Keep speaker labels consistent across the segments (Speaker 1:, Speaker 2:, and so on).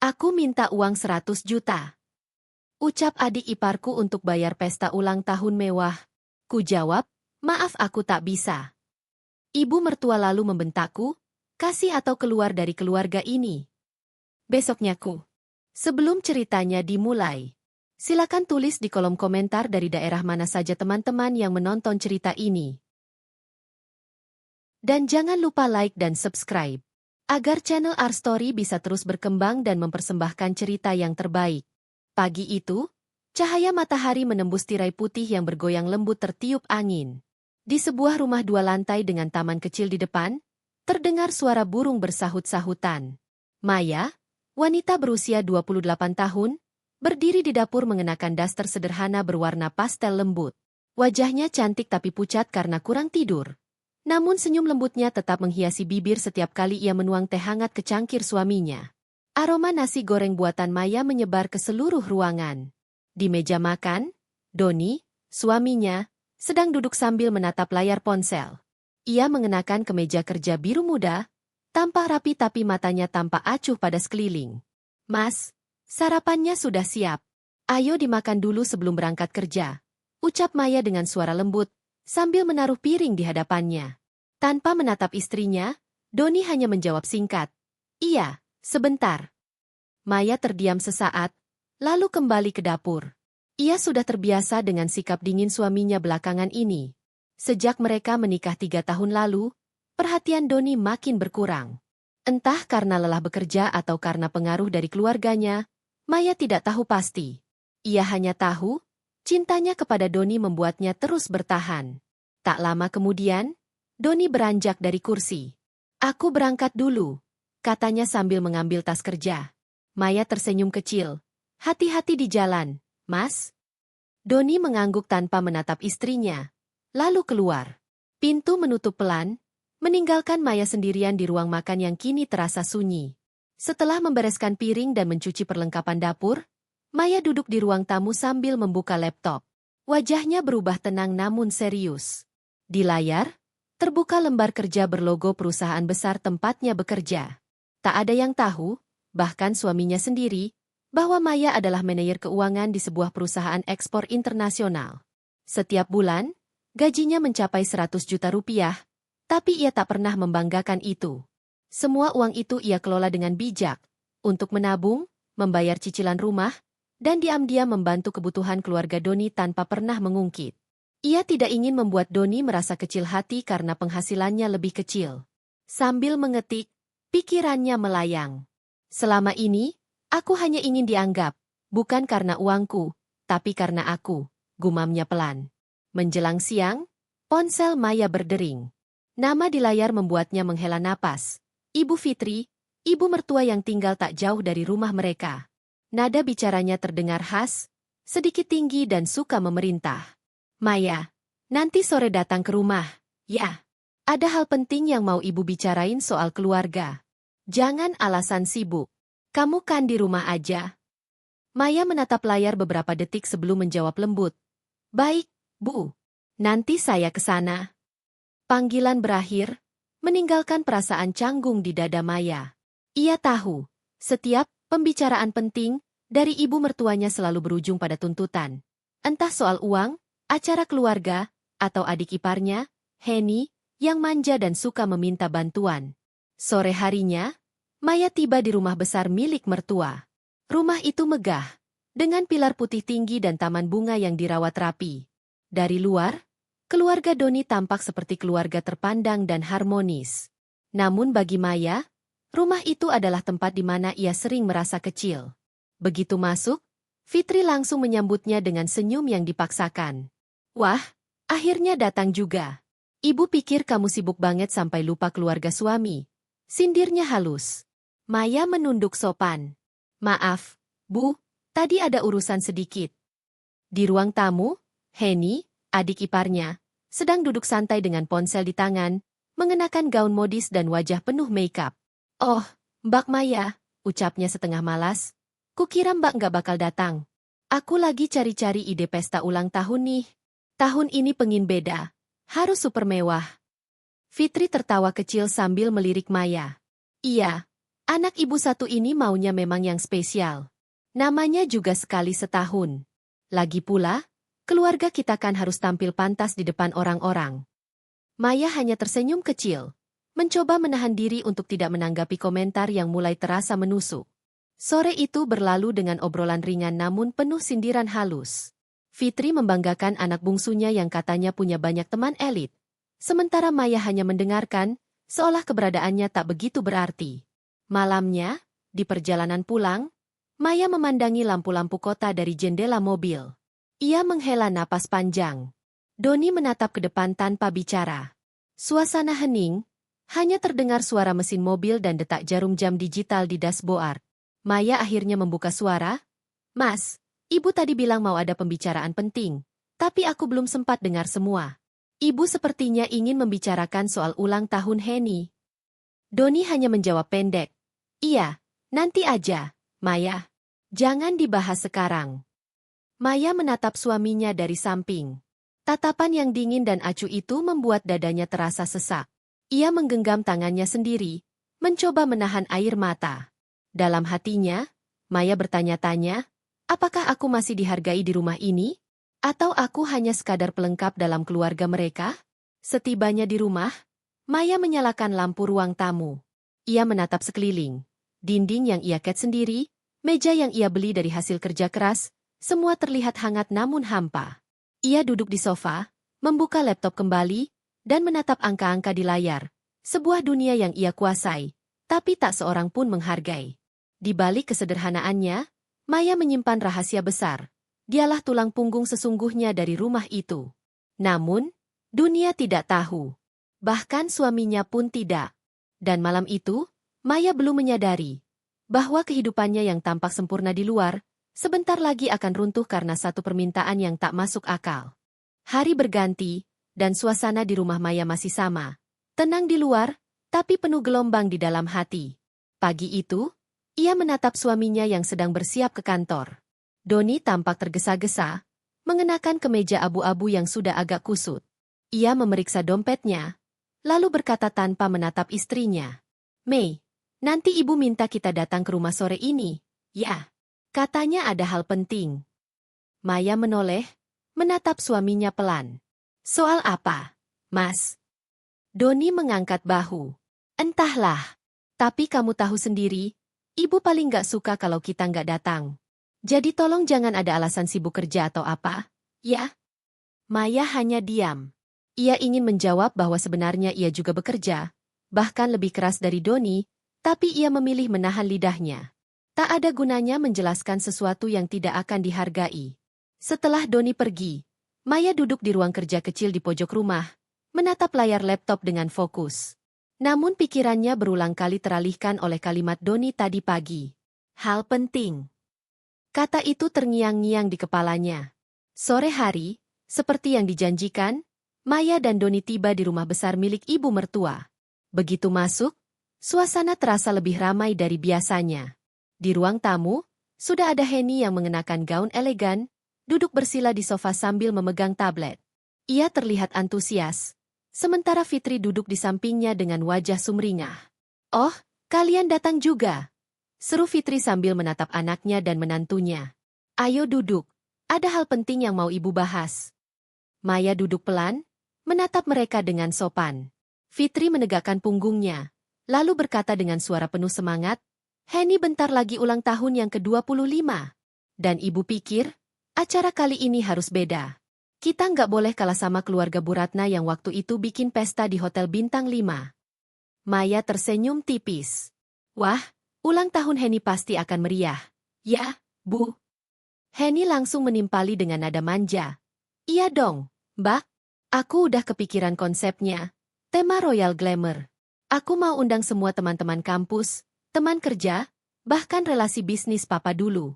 Speaker 1: Aku minta uang 100 juta. Ucap adik iparku untuk bayar pesta ulang tahun mewah. Ku jawab, maaf aku tak bisa. Ibu mertua lalu membentakku, kasih atau keluar dari keluarga ini. Besoknya sebelum ceritanya dimulai, silakan tulis di kolom komentar dari daerah mana saja teman-teman yang menonton cerita ini. Dan jangan lupa like dan subscribe, agar channel Our Story bisa terus berkembang dan mempersembahkan cerita yang terbaik. Pagi itu, cahaya matahari menembus tirai putih yang bergoyang lembut tertiup angin. Di sebuah rumah 2 lantai dengan taman kecil di depan, terdengar suara burung bersahut-sahutan. Maya, wanita berusia 28 tahun, berdiri di dapur mengenakan daster sederhana berwarna pastel lembut. Wajahnya cantik tapi pucat karena kurang tidur. Namun senyum lembutnya tetap menghiasi bibir setiap kali ia menuang teh hangat ke cangkir suaminya. Aroma nasi goreng buatan Maya menyebar ke seluruh ruangan. Di meja makan, Doni, suaminya, sedang duduk sambil menatap layar ponsel. Ia mengenakan kemeja kerja biru muda, tampak rapi tapi matanya tampak acuh pada sekeliling. Mas, sarapannya sudah siap. Ayo dimakan dulu sebelum berangkat kerja, ucap Maya dengan suara lembut, sambil menaruh piring di hadapannya. Tanpa menatap istrinya, Doni hanya menjawab singkat, iya, sebentar. Maya terdiam sesaat, lalu kembali ke dapur. Ia sudah terbiasa dengan sikap dingin suaminya belakangan ini. Sejak mereka menikah 3 tahun lalu, perhatian Doni makin berkurang. Entah karena lelah bekerja atau karena pengaruh dari keluarganya, Maya tidak tahu pasti. Ia hanya tahu, cintanya kepada Doni membuatnya terus bertahan. Tak lama kemudian, Doni beranjak dari kursi. Aku berangkat dulu, katanya sambil mengambil tas kerja. Maya tersenyum kecil. Hati-hati di jalan, Mas. Doni mengangguk tanpa menatap istrinya, lalu keluar. Pintu menutup pelan, meninggalkan Maya sendirian di ruang makan yang kini terasa sunyi. Setelah membereskan piring dan mencuci perlengkapan dapur, Maya duduk di ruang tamu sambil membuka laptop. Wajahnya berubah tenang namun serius. Di layar, terbuka lembar kerja berlogo perusahaan besar tempatnya bekerja. Tak ada yang tahu, bahkan suaminya sendiri, bahwa Maya adalah manajer keuangan di sebuah perusahaan ekspor internasional. Setiap bulan, gajinya mencapai 100 juta rupiah, tapi ia tak pernah membanggakan itu. Semua uang itu ia kelola dengan bijak, untuk menabung, membayar cicilan rumah, dan diam-diam membantu kebutuhan keluarga Doni tanpa pernah mengungkit. Ia tidak ingin membuat Doni merasa kecil hati karena penghasilannya lebih kecil. Sambil mengetik, pikirannya melayang. Selama ini, aku hanya ingin dianggap, bukan karena uangku, tapi karena aku, gumamnya pelan. Menjelang siang, ponsel Maya berdering. Nama di layar membuatnya menghela napas. Ibu Fitri, ibu mertua yang tinggal tak jauh dari rumah mereka. Nada bicaranya terdengar khas, sedikit tinggi dan suka memerintah. Maya, nanti sore datang ke rumah, ya. Ada hal penting yang mau ibu bicarain soal keluarga. Jangan alasan sibuk. Kamu kan di rumah aja. Maya menatap layar beberapa detik sebelum menjawab lembut. Baik, Bu. Nanti saya ke sana. Panggilan berakhir, meninggalkan perasaan canggung di dada Maya. Ia tahu, setiap pembicaraan penting dari ibu mertuanya selalu berujung pada tuntutan. Entah soal uang, acara keluarga, atau adik iparnya, Henny, yang manja dan suka meminta bantuan. Sore harinya, Maya tiba di rumah besar milik mertua. Rumah itu megah, dengan pilar putih tinggi dan taman bunga yang dirawat rapi. Dari luar, keluarga Doni tampak seperti keluarga terpandang dan harmonis. Namun bagi Maya, rumah itu adalah tempat di mana ia sering merasa kecil. Begitu masuk, Fitri langsung menyambutnya dengan senyum yang dipaksakan. Wah, akhirnya datang juga. Ibu pikir kamu sibuk banget sampai lupa keluarga suami. Sindirnya halus. Maya menunduk sopan. Maaf, Bu, tadi ada urusan sedikit. Di ruang tamu, Henny, adik iparnya, sedang duduk santai dengan ponsel di tangan, mengenakan gaun modis dan wajah penuh makeup. Oh, Mbak Maya, ucapnya setengah malas. Kukira Mbak nggak bakal datang. Aku lagi cari-cari ide pesta ulang tahun nih. Tahun ini pengin beda. Harus super mewah. Fitri tertawa kecil sambil melirik Maya. Iya, Anak ibu satu ini maunya memang yang spesial. Namanya juga sekali setahun. Lagi pula, keluarga kita kan harus tampil pantas di depan orang-orang. Maya hanya tersenyum kecil, mencoba menahan diri untuk tidak menanggapi komentar yang mulai terasa menusuk. Sore itu berlalu dengan obrolan ringan namun penuh sindiran halus. Fitri membanggakan anak bungsunya yang katanya punya banyak teman elit. Sementara Maya hanya mendengarkan, seolah keberadaannya tak begitu berarti. Malamnya, di perjalanan pulang, Maya memandangi lampu-lampu kota dari jendela mobil. Ia menghela napas panjang. Doni menatap ke depan tanpa bicara. Suasana hening, hanya terdengar suara mesin mobil dan detak jarum jam digital di dashboard. Maya akhirnya membuka suara. "Mas, ibu tadi bilang mau ada pembicaraan penting, tapi aku belum sempat dengar semua." Ibu sepertinya ingin membicarakan soal ulang tahun Henny. Doni hanya menjawab pendek. "Iya, nanti aja, Maya. Jangan dibahas sekarang." Maya menatap suaminya dari samping. Tatapan yang dingin dan acuh itu membuat dadanya terasa sesak. Ia menggenggam tangannya sendiri, mencoba menahan air mata. Dalam hatinya, Maya bertanya-tanya, apakah aku masih dihargai di rumah ini? Atau aku hanya sekadar pelengkap dalam keluarga mereka? Setibanya di rumah, Maya menyalakan lampu ruang tamu. Ia menatap sekeliling. Dinding yang ia cat sendiri, meja yang ia beli dari hasil kerja keras, semua terlihat hangat namun hampa. Ia duduk di sofa, membuka laptop kembali, dan menatap angka-angka di layar. Sebuah dunia yang ia kuasai, tapi tak seorang pun menghargai. Di balik kesederhanaannya, Maya menyimpan rahasia besar. Dialah tulang punggung sesungguhnya dari rumah itu. Namun, dunia tidak tahu. Bahkan suaminya pun tidak. Dan malam itu, Maya belum menyadari bahwa kehidupannya yang tampak sempurna di luar, sebentar lagi akan runtuh karena satu permintaan yang tak masuk akal. Hari berganti, dan suasana di rumah Maya masih sama. Tenang di luar, tapi penuh gelombang di dalam hati. Pagi itu, ia menatap suaminya yang sedang bersiap ke kantor. Doni tampak tergesa-gesa, mengenakan kemeja abu-abu yang sudah agak kusut. Ia memeriksa dompetnya, lalu berkata tanpa menatap istrinya. "Mei, nanti ibu minta kita datang ke rumah sore ini, ya?" Katanya ada hal penting. Maya menoleh, menatap suaminya pelan. "Soal apa, Mas?" Doni mengangkat bahu. "Entahlah. Tapi kamu tahu sendiri, ibu paling gak suka kalau kita gak datang. Jadi tolong jangan ada alasan sibuk kerja atau apa, ya?" Maya hanya diam. Ia ingin menjawab bahwa sebenarnya ia juga bekerja, bahkan lebih keras dari Doni, tapi ia memilih menahan lidahnya. Tak ada gunanya menjelaskan sesuatu yang tidak akan dihargai. Setelah Doni pergi, Maya duduk di ruang kerja kecil di pojok rumah, menatap layar laptop dengan fokus. Namun pikirannya berulang kali teralihkan oleh kalimat Doni tadi pagi. Hal penting. Kata itu terngiang-ngiang di kepalanya. Sore hari, seperti yang dijanjikan, Maya dan Doni tiba di rumah besar milik ibu mertua. Begitu masuk, suasana terasa lebih ramai dari biasanya. Di ruang tamu, sudah ada Henny yang mengenakan gaun elegan, duduk bersila di sofa sambil memegang tablet. Ia terlihat antusias, sementara Fitri duduk di sampingnya dengan wajah sumringah. "Oh, kalian datang juga," seru Fitri sambil menatap anaknya dan menantunya. "Ayo duduk, ada hal penting yang mau ibu bahas." Maya duduk pelan, menatap mereka dengan sopan. Fitri menegakkan punggungnya, lalu berkata dengan suara penuh semangat, "Henny bentar lagi ulang tahun yang ke-25. Dan ibu pikir, acara kali ini harus beda. Kita nggak boleh kalah sama keluarga Bu Ratna yang waktu itu bikin pesta di Hotel Bintang 5. Maya tersenyum tipis. "Wah, ulang tahun Henny pasti akan meriah. Ya, Bu." Henny langsung menimpali dengan nada manja. "Iya dong, Mbak. Aku udah kepikiran konsepnya. Tema Royal Glamour. Aku mau undang semua teman-teman kampus, teman kerja, bahkan relasi bisnis papa dulu."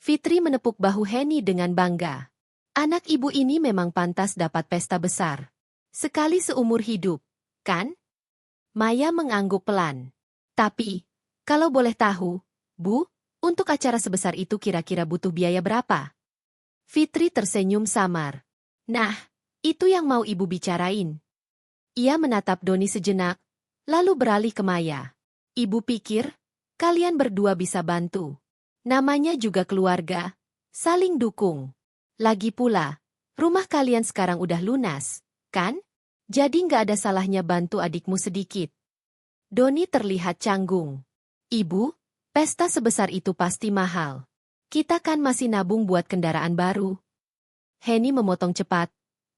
Speaker 1: Fitri menepuk bahu Henny dengan bangga. Anak ibu ini memang pantas dapat pesta besar. Sekali seumur hidup, kan? Maya mengangguk pelan. "Tapi, kalau boleh tahu, Bu, untuk acara sebesar itu kira-kira butuh biaya berapa?" Fitri tersenyum samar. "Nah, itu yang mau ibu bicarain." Ia menatap Doni sejenak, lalu beralih ke Maya. "Ibu pikir, Kalian berdua bisa bantu. Namanya juga keluarga. Saling dukung. Lagi pula, rumah kalian sekarang udah lunas, kan? Jadi nggak ada salahnya bantu adikmu sedikit. Doni terlihat canggung. Ibu, pesta sebesar itu pasti mahal. Kita kan masih nabung buat kendaraan baru. Henny memotong cepat.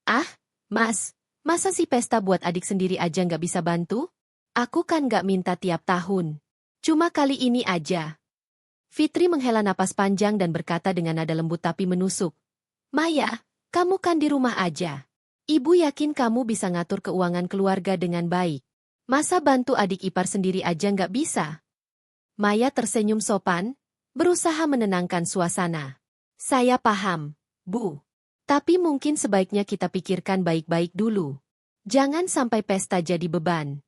Speaker 1: Ah, Mas, masa sih pesta buat adik sendiri aja nggak bisa bantu? Aku kan nggak minta tiap tahun. Cuma kali ini aja. Fitri menghela napas panjang dan berkata dengan nada lembut tapi menusuk. Maya, kamu kan di rumah aja. Ibu yakin kamu bisa ngatur keuangan keluarga dengan baik. Masa bantu adik ipar sendiri aja nggak bisa? Maya tersenyum sopan, berusaha menenangkan suasana. Saya paham, Bu. Tapi mungkin sebaiknya kita pikirkan baik-baik dulu. Jangan sampai pesta jadi beban.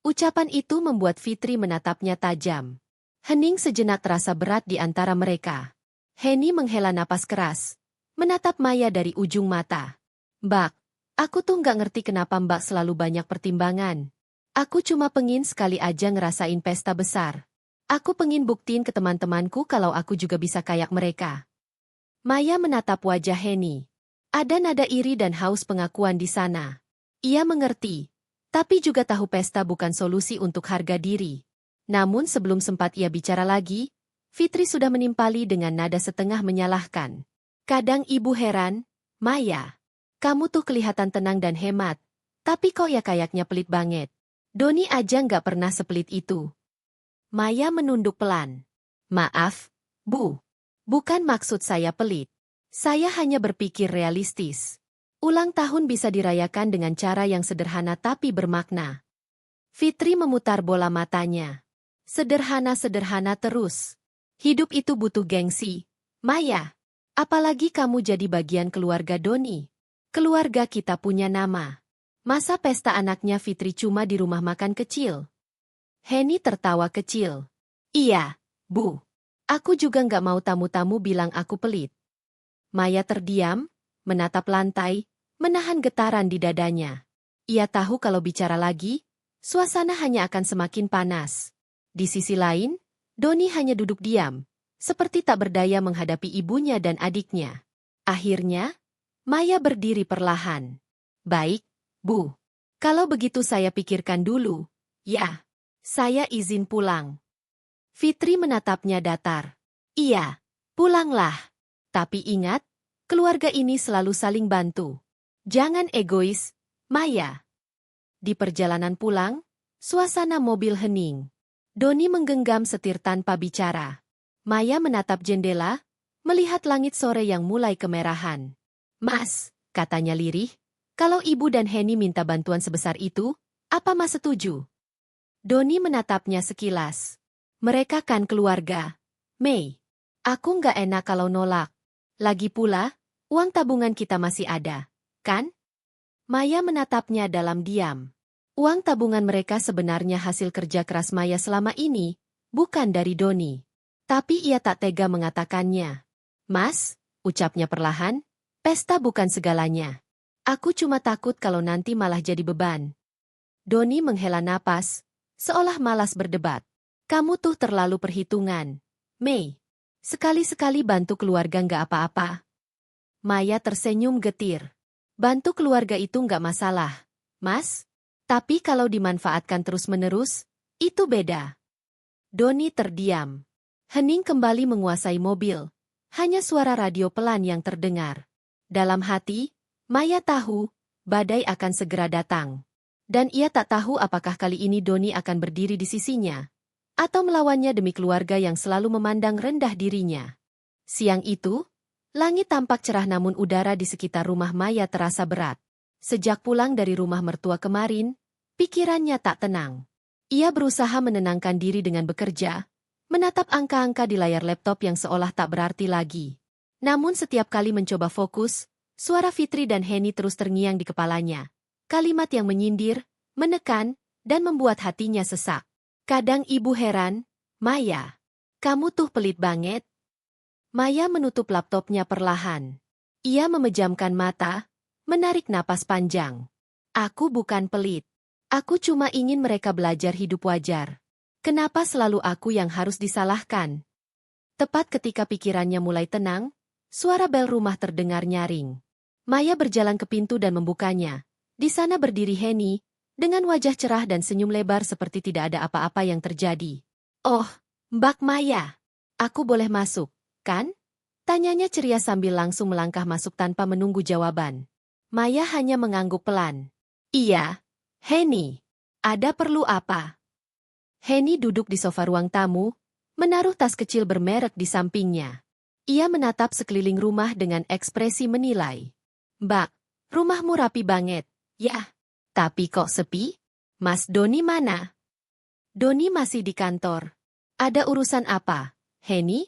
Speaker 1: Ucapan itu membuat Fitri menatapnya tajam. Hening sejenak terasa berat di antara mereka. Henny menghela napas keras, menatap Maya dari ujung mata. Mbak, aku tuh nggak ngerti kenapa Mbak selalu banyak pertimbangan. Aku cuma pengin sekali aja ngerasain pesta besar. Aku pengin buktiin ke teman-temanku kalau aku juga bisa kayak mereka. Maya menatap wajah Henny. Ada nada iri dan haus pengakuan di sana. Ia mengerti, tapi juga tahu pesta bukan solusi untuk harga diri. Namun sebelum sempat ia bicara lagi, Fitri sudah menimpali dengan nada setengah menyalahkan. Kadang ibu heran, Maya, kamu tuh kelihatan tenang dan hemat, tapi kok ya kayaknya pelit banget. Doni aja nggak pernah sepelit itu. Maya menunduk pelan. Maaf, Bu. Bukan maksud saya pelit. Saya hanya berpikir realistis. Ulang tahun bisa dirayakan dengan cara yang sederhana tapi bermakna. Fitri memutar bola matanya. Sederhana-sederhana terus. Hidup itu butuh gengsi. Maya, apalagi kamu jadi bagian keluarga Doni. Keluarga kita punya nama. Masa pesta anaknya Fitri cuma di rumah makan kecil? Henny tertawa kecil. Iya, Bu. Aku juga nggak mau tamu-tamu bilang aku pelit. Maya terdiam, menatap lantai, menahan getaran di dadanya. Ia tahu kalau bicara lagi, suasana hanya akan semakin panas. Di sisi lain, Doni hanya duduk diam, seperti tak berdaya menghadapi ibunya dan adiknya. Akhirnya, Maya berdiri perlahan. Baik, Bu. Kalau begitu saya pikirkan dulu. Ya, saya izin pulang. Fitri menatapnya datar. Iya, pulanglah. Tapi ingat, keluarga ini selalu saling bantu. Jangan egois, Maya. Di perjalanan pulang, suasana mobil hening. Doni menggenggam setir tanpa bicara. Maya menatap jendela, melihat langit sore yang mulai kemerahan. Mas, katanya lirih, kalau ibu dan Henny minta bantuan sebesar itu, apa Mas setuju? Doni menatapnya sekilas. Mereka kan keluarga. Mei, aku nggak enak kalau nolak. Lagi pula, uang tabungan kita masih ada, kan? Maya menatapnya dalam diam. Uang tabungan mereka sebenarnya hasil kerja keras Maya selama ini, bukan dari Doni. Tapi ia tak tega mengatakannya. Mas, ucapnya perlahan, pesta bukan segalanya. Aku cuma takut kalau nanti malah jadi beban. Doni menghela napas, seolah malas berdebat. Kamu tuh terlalu perhitungan. Mei, sekali-sekali bantu keluarga nggak apa-apa. Maya tersenyum getir. Bantu keluarga itu nggak masalah, Mas. Tapi kalau dimanfaatkan terus-menerus, itu beda. Doni terdiam. Hening kembali menguasai mobil. Hanya suara radio pelan yang terdengar. Dalam hati, Maya tahu, badai akan segera datang. Dan ia tak tahu apakah kali ini Doni akan berdiri di sisinya, atau melawannya demi keluarga yang selalu memandang rendah dirinya. Siang itu, langit tampak cerah namun udara di sekitar rumah Maya terasa berat. Sejak pulang dari rumah mertua kemarin, pikirannya tak tenang. Ia berusaha menenangkan diri dengan bekerja, menatap angka-angka di layar laptop yang seolah tak berarti lagi. Namun setiap kali mencoba fokus, suara Fitri dan Henny terus terngiang di kepalanya. Kalimat yang menyindir, menekan, dan membuat hatinya sesak. Kadang ibu heran, Maya, kamu tuh pelit banget. Maya menutup laptopnya perlahan. Ia memejamkan mata, menarik napas panjang. Aku bukan pelit. Aku cuma ingin mereka belajar hidup wajar. Kenapa selalu aku yang harus disalahkan? Tepat ketika pikirannya mulai tenang, suara bel rumah terdengar nyaring. Maya berjalan ke pintu dan membukanya. Di sana berdiri Henny, dengan wajah cerah dan senyum lebar seperti tidak ada apa-apa yang terjadi. "Oh, Mbak Maya, aku boleh masuk, kan?" Tanyanya ceria sambil langsung melangkah masuk tanpa menunggu jawaban. Maya hanya mengangguk pelan. "Iya, Henny. Ada perlu apa?" Henny duduk di sofa ruang tamu, menaruh tas kecil bermerek di sampingnya. Ia menatap sekeliling rumah dengan ekspresi menilai. "Mbak, rumahmu rapi banget, ya. Tapi kok sepi? Mas Doni mana?" "Doni masih di kantor." "Ada urusan apa, Henny?"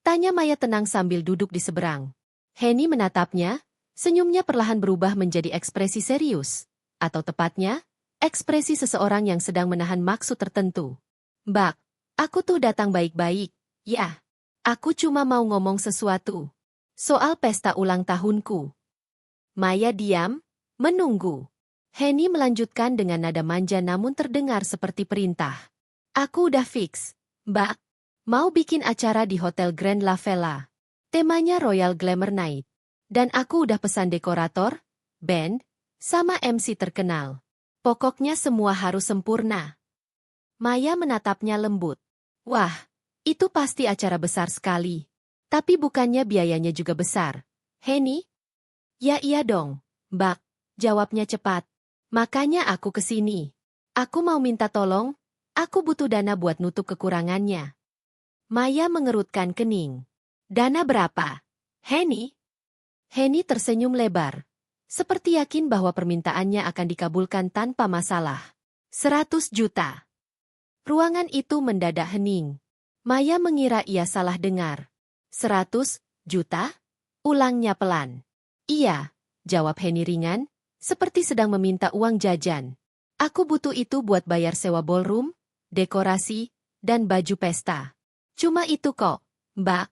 Speaker 1: Tanya Maya tenang sambil duduk di seberang. Henny menatapnya, senyumnya perlahan berubah menjadi ekspresi serius. Atau tepatnya, ekspresi seseorang yang sedang menahan maksud tertentu. "Mbak, aku tuh datang baik-baik, ya. Aku cuma mau ngomong sesuatu. Soal pesta ulang tahunku." Maya diam, menunggu. Henny melanjutkan dengan nada manja namun terdengar seperti perintah. "Aku udah fix, Mbak. Mau bikin acara di Hotel Grand La Vella. Temanya Royal Glamour Night. Dan aku udah pesan dekorator, band, sama MC terkenal. Pokoknya semua harus sempurna." Maya menatapnya lembut. "Wah, itu pasti acara besar sekali. Tapi bukannya biayanya juga besar, Henny?" "Ya iya dong, Mbak," jawabnya cepat. "Makanya aku kesini. Aku mau minta tolong, aku butuh dana buat nutup kekurangannya." Maya mengerutkan kening. "Dana berapa, Henny?" Henny tersenyum lebar, seperti yakin bahwa permintaannya akan dikabulkan tanpa masalah. 100 juta. Ruangan itu mendadak hening. Maya mengira ia salah dengar. 100 juta? Ulangnya pelan. "Iya," jawab Henny ringan, seperti sedang meminta uang jajan. "Aku butuh itu buat bayar sewa ballroom, dekorasi, dan baju pesta. Cuma itu kok, Mbak.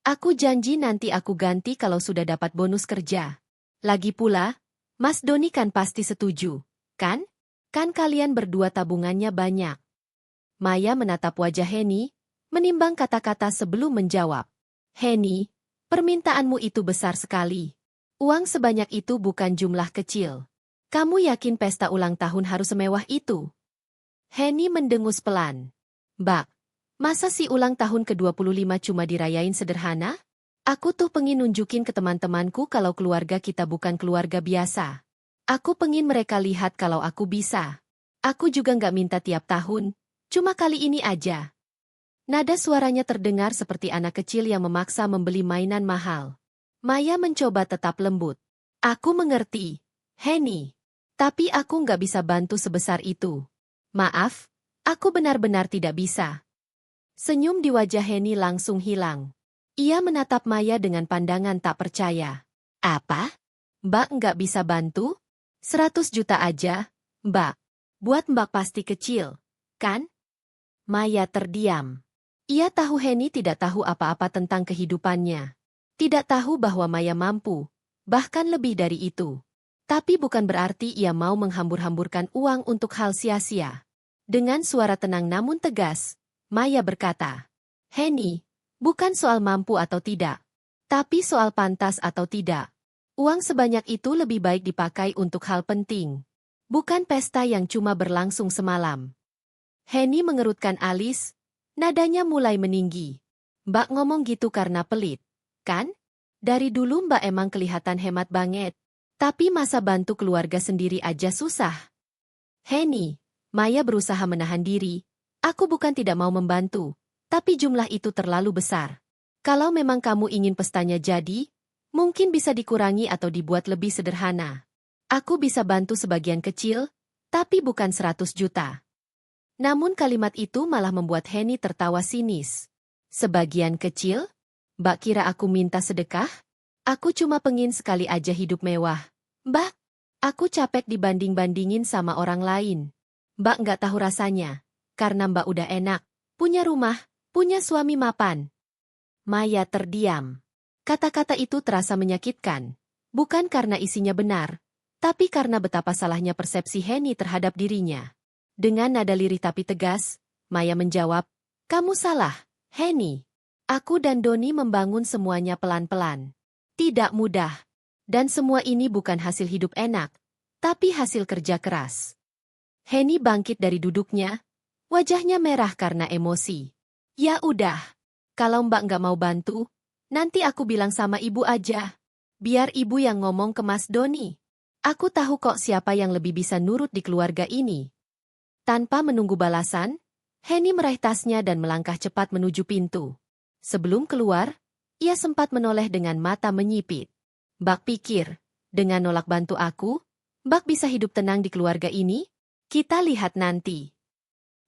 Speaker 1: Aku janji nanti aku ganti kalau sudah dapat bonus kerja. Lagi pula, Mas Doni kan pasti setuju, kan? Kan kalian berdua tabungannya banyak." Maya menatap wajah Henny, menimbang kata-kata sebelum menjawab. "Henny, permintaanmu itu besar sekali. Uang sebanyak itu bukan jumlah kecil. Kamu yakin pesta ulang tahun harus semewah itu?" Henny mendengus pelan. "Mbak, masa sih ulang tahun ke-25 cuma dirayain sederhana? Aku tuh pengin nunjukin ke teman-temanku kalau keluarga kita bukan keluarga biasa. Aku pengin mereka lihat kalau aku bisa. Aku juga nggak minta tiap tahun, cuma kali ini aja." Nada suaranya terdengar seperti anak kecil yang memaksa membeli mainan mahal. Maya mencoba tetap lembut. "Aku mengerti, Henny. Tapi aku nggak bisa bantu sebesar itu. Maaf, aku benar-benar tidak bisa." Senyum di wajah Henny langsung hilang. Ia menatap Maya dengan pandangan tak percaya. "Apa? Mbak nggak bisa bantu? 100 juta aja, Mbak. Buat Mbak pasti kecil, kan?" Maya terdiam. Ia tahu Henny tidak tahu apa-apa tentang kehidupannya. Tidak tahu bahwa Maya mampu, bahkan lebih dari itu. Tapi bukan berarti ia mau menghambur-hamburkan uang untuk hal sia-sia. Dengan suara tenang namun tegas, Maya berkata, "Henny, bukan soal mampu atau tidak, tapi soal pantas atau tidak. Uang sebanyak itu lebih baik dipakai untuk hal penting. Bukan pesta yang cuma berlangsung semalam." Henny mengerutkan alis, nadanya mulai meninggi. "Mbak ngomong gitu karena pelit, kan? Dari dulu Mbak emang kelihatan hemat banget. Tapi masa bantu keluarga sendiri aja susah." "Henny," Maya berusaha menahan diri, "aku bukan tidak mau membantu, tapi jumlah itu terlalu besar. Kalau memang kamu ingin pestanya jadi, mungkin bisa dikurangi atau dibuat lebih sederhana. Aku bisa bantu sebagian kecil, tapi bukan 100 juta. Namun kalimat itu malah membuat Henny tertawa sinis. "Sebagian kecil? Mbak kira aku minta sedekah? Aku cuma pengin sekali aja hidup mewah. Mbak, aku capek dibanding-bandingin sama orang lain. Mbak nggak tahu rasanya. Karena Mbak udah enak, punya rumah, punya suami mapan." Maya terdiam. Kata-kata itu terasa menyakitkan. Bukan karena isinya benar, tapi karena betapa salahnya persepsi Henny terhadap dirinya. Dengan nada lirih tapi tegas, Maya menjawab, kamu salah, Henny. Aku dan Doni membangun semuanya pelan-pelan. Tidak mudah. Dan semua ini bukan hasil hidup enak, tapi hasil kerja keras. Henny bangkit dari duduknya, wajahnya merah karena emosi. Ya udah, kalau Mbak nggak mau bantu, nanti aku bilang sama ibu aja. Biar ibu yang ngomong ke Mas Doni. Aku tahu kok siapa yang lebih bisa nurut di keluarga ini. Tanpa menunggu balasan, Henny meraih tasnya dan melangkah cepat menuju pintu. Sebelum keluar, ia sempat menoleh dengan mata menyipit. Mbak pikir, dengan nolak bantu aku, Mbak bisa hidup tenang di keluarga ini? Kita lihat nanti.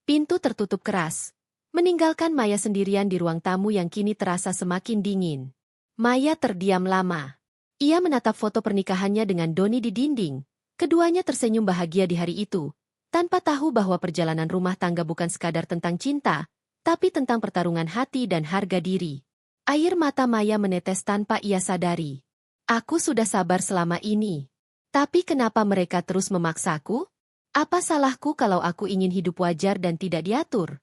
Speaker 1: Pintu tertutup keras, meninggalkan Maya sendirian di ruang tamu yang kini terasa semakin dingin. Maya terdiam lama. Ia menatap foto pernikahannya dengan Doni di dinding. Keduanya tersenyum bahagia di hari itu, tanpa tahu bahwa perjalanan rumah tangga bukan sekadar tentang cinta, tapi tentang pertarungan hati dan harga diri. Air mata Maya menetes tanpa ia sadari. Aku sudah sabar selama ini. Tapi kenapa mereka terus memaksaku? Apa salahku kalau aku ingin hidup wajar dan tidak diatur?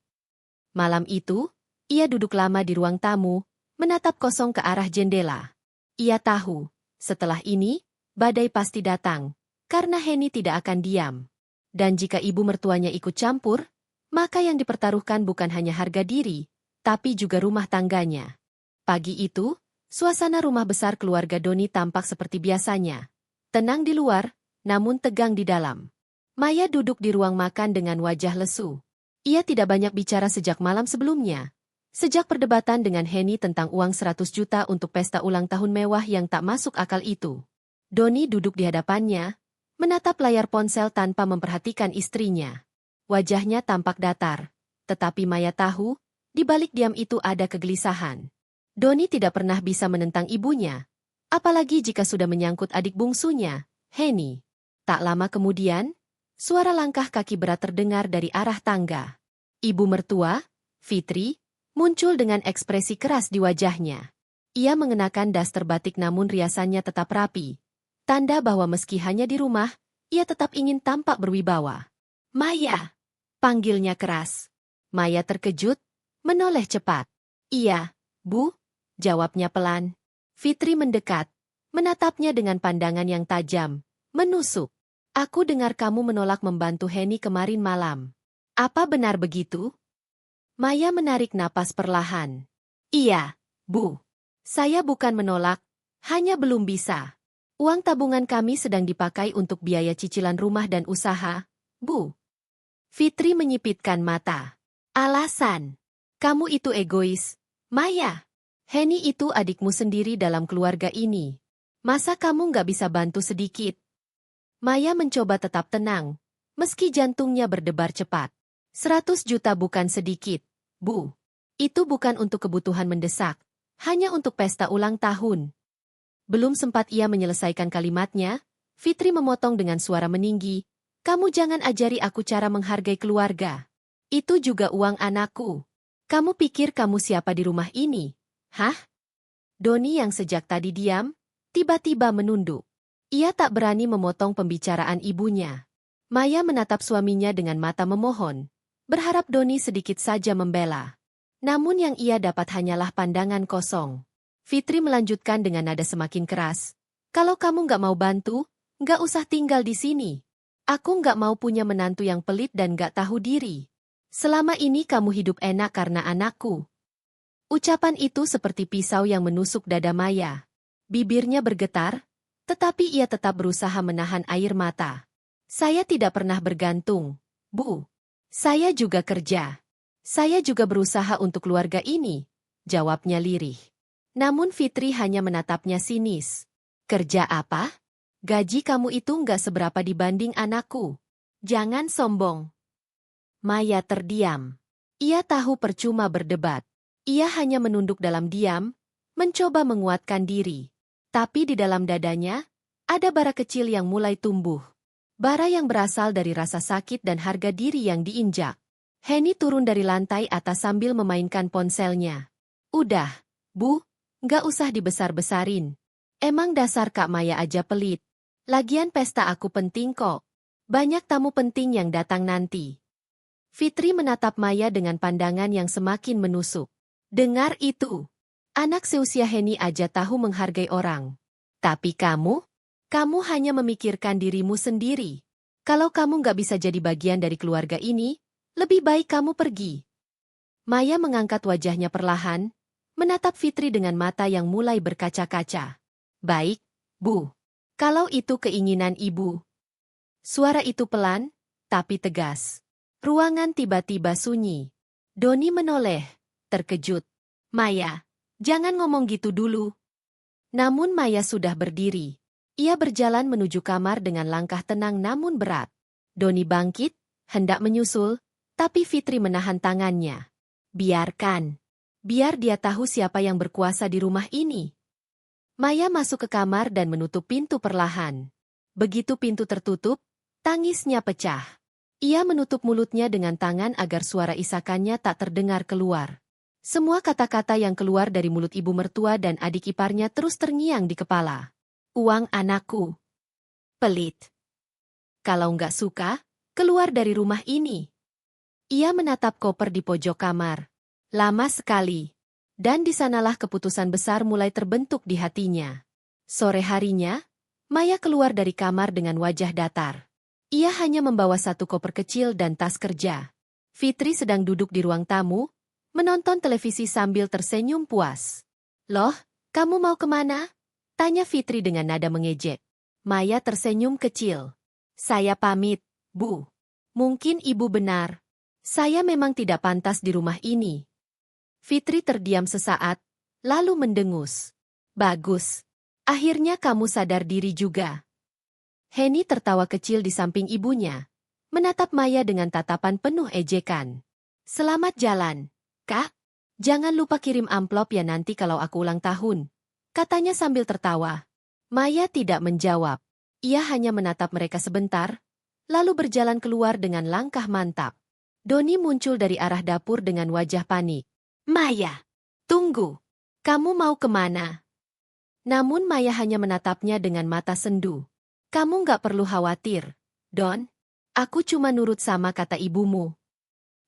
Speaker 1: Malam itu, ia duduk lama di ruang tamu, menatap kosong ke arah jendela. Ia tahu, setelah ini, badai pasti datang, karena Henny tidak akan diam. Dan jika ibu mertuanya ikut campur, maka yang dipertaruhkan bukan hanya harga diri, tapi juga rumah tangganya. Pagi itu, suasana rumah besar keluarga Doni tampak seperti biasanya. Tenang di luar, namun tegang di dalam. Maya duduk di ruang makan dengan wajah lesu. Ia tidak banyak bicara sejak malam sebelumnya. Sejak perdebatan dengan Henny tentang uang 100 juta untuk pesta ulang tahun mewah yang tak masuk akal itu. Doni duduk di hadapannya, menatap layar ponsel tanpa memperhatikan istrinya. Wajahnya tampak datar, tetapi Maya tahu, di balik diam itu ada kegelisahan. Doni tidak pernah bisa menentang ibunya, apalagi jika sudah menyangkut adik bungsunya, Henny. Tak lama kemudian, suara langkah kaki berat terdengar dari arah tangga. Ibu mertua, Fitri, muncul dengan ekspresi keras di wajahnya. Ia mengenakan daster batik namun riasannya tetap rapi. Tanda bahwa meski hanya di rumah, ia tetap ingin tampak berwibawa. Maya! Panggilnya keras. Maya terkejut, menoleh cepat. Iya, Bu, jawabnya pelan. Fitri mendekat, menatapnya dengan pandangan yang tajam, menusuk. Aku dengar kamu menolak membantu Henny kemarin malam. Apa benar begitu? Maya menarik napas perlahan. Iya, Bu. Saya bukan menolak, hanya belum bisa. Uang tabungan kami sedang dipakai untuk biaya cicilan rumah dan usaha, Bu. Fitri menyipitkan mata. Alasan. Kamu itu egois, Maya. Henny itu adikmu sendiri dalam keluarga ini. Masa kamu nggak bisa bantu sedikit? Maya mencoba tetap tenang, meski jantungnya berdebar cepat. 100 juta bukan sedikit, Bu. Itu bukan untuk kebutuhan mendesak, hanya untuk pesta ulang tahun. Belum sempat ia menyelesaikan kalimatnya, Fitri memotong dengan suara meninggi, kamu jangan ajari aku cara menghargai keluarga. Itu juga uang anakku. Kamu pikir kamu siapa di rumah ini? Hah? Doni yang sejak tadi diam, tiba-tiba menunduk. Ia tak berani memotong pembicaraan ibunya. Maya menatap suaminya dengan mata memohon, berharap Doni sedikit saja membela. Namun yang ia dapat hanyalah pandangan kosong. Fitri melanjutkan dengan nada semakin keras. Kalau kamu nggak mau bantu, nggak usah tinggal di sini. Aku nggak mau punya menantu yang pelit dan nggak tahu diri. Selama ini kamu hidup enak karena anakku. Ucapan itu seperti pisau yang menusuk dada Maya. Bibirnya bergetar, tetapi ia tetap berusaha menahan air mata. Saya tidak pernah bergantung, Bu. Saya juga kerja. Saya juga berusaha untuk keluarga ini, jawabnya lirih. Namun Fitri hanya menatapnya sinis. Kerja apa? Gaji kamu itu nggak seberapa dibanding anakku. Jangan sombong. Maya terdiam. Ia tahu percuma berdebat. Ia hanya menunduk dalam diam, mencoba menguatkan diri. Tapi di dalam dadanya, ada bara kecil yang mulai tumbuh. Bara yang berasal dari rasa sakit dan harga diri yang diinjak. Henny turun dari lantai atas sambil memainkan ponselnya. Udah, Bu, nggak usah dibesar-besarin. Emang dasar Kak Maya aja pelit. Lagian pesta aku penting kok. Banyak tamu penting yang datang nanti. Fitri menatap Maya dengan pandangan yang semakin menusuk. Dengar itu. Anak seusia Heni aja tahu menghargai orang. Tapi kamu hanya memikirkan dirimu sendiri. Kalau kamu nggak bisa jadi bagian dari keluarga ini, lebih baik kamu pergi. Maya mengangkat wajahnya perlahan, menatap Fitri dengan mata yang mulai berkaca-kaca. Baik, Bu. Kalau itu keinginan Ibu. Suara itu pelan, tapi tegas. Ruangan tiba-tiba sunyi. Doni menoleh, terkejut. Maya, jangan ngomong gitu dulu. Namun Maya sudah berdiri. Ia berjalan menuju kamar dengan langkah tenang namun berat. Doni bangkit, hendak menyusul, tapi Fitri menahan tangannya. Biarkan. Biar dia tahu siapa yang berkuasa di rumah ini. Maya masuk ke kamar dan menutup pintu perlahan. Begitu pintu tertutup, tangisnya pecah. Ia menutup mulutnya dengan tangan agar suara isakannya tak terdengar keluar. Semua kata-kata yang keluar dari mulut ibu mertua dan adik iparnya terus terngiang di kepala. Uang anakku. Pelit. Kalau nggak suka, keluar dari rumah ini. Ia menatap koper di pojok kamar. Lama sekali. Dan di sanalah keputusan besar mulai terbentuk di hatinya. Sore harinya, Maya keluar dari kamar dengan wajah datar. Ia hanya membawa satu koper kecil dan tas kerja. Fitri sedang duduk di ruang tamu, menonton televisi sambil tersenyum puas. Loh, kamu mau kemana? Tanya Fitri dengan nada mengejek. Maya tersenyum kecil. Saya pamit, Bu. Mungkin Ibu benar. Saya memang tidak pantas di rumah ini. Fitri terdiam sesaat, lalu mendengus. Bagus. Akhirnya kamu sadar diri juga. Heni tertawa kecil di samping ibunya, menatap Maya dengan tatapan penuh ejekan. Selamat jalan, Kak. Jangan lupa kirim amplop ya nanti kalau aku ulang tahun, katanya sambil tertawa. Maya tidak menjawab. Ia hanya menatap mereka sebentar, lalu berjalan keluar dengan langkah mantap. Doni muncul dari arah dapur dengan wajah panik. Maya, tunggu. Kamu mau kemana? Namun Maya hanya menatapnya dengan mata sendu. Kamu nggak perlu khawatir, Don. Aku cuma nurut sama kata ibumu.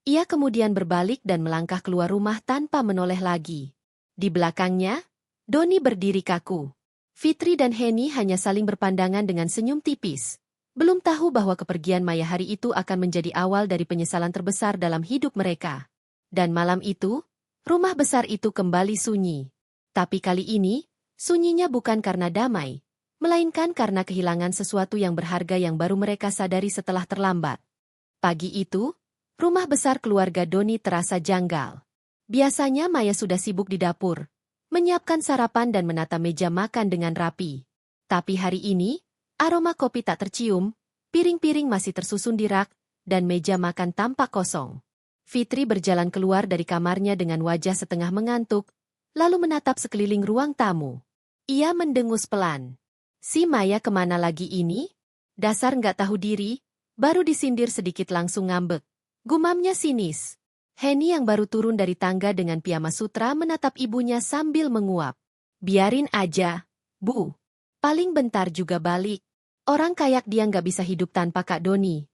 Speaker 1: Ia kemudian berbalik dan melangkah keluar rumah tanpa menoleh lagi. Di belakangnya, Doni berdiri kaku. Fitri dan Heni hanya saling berpandangan dengan senyum tipis. Belum tahu bahwa kepergian Maya hari itu akan menjadi awal dari penyesalan terbesar dalam hidup mereka. Dan malam itu, rumah besar itu kembali sunyi. Tapi kali ini, sunyinya bukan karena damai, melainkan karena kehilangan sesuatu yang berharga yang baru mereka sadari setelah terlambat. Pagi itu, rumah besar keluarga Doni terasa janggal. Biasanya Maya sudah sibuk di dapur, menyiapkan sarapan dan menata meja makan dengan rapi. Tapi hari ini, aroma kopi tak tercium, piring-piring masih tersusun di rak, dan meja makan tampak kosong. Fitri berjalan keluar dari kamarnya dengan wajah setengah mengantuk, lalu menatap sekeliling ruang tamu. Ia mendengus pelan. Si Maya kemana lagi ini? Dasar nggak tahu diri, baru disindir sedikit langsung ngambek. Gumamnya sinis. Heni yang baru turun dari tangga dengan piyama sutra menatap ibunya sambil menguap. Biarin aja, Bu. Paling bentar juga balik. Orang kayak dia nggak bisa hidup tanpa Kak Doni.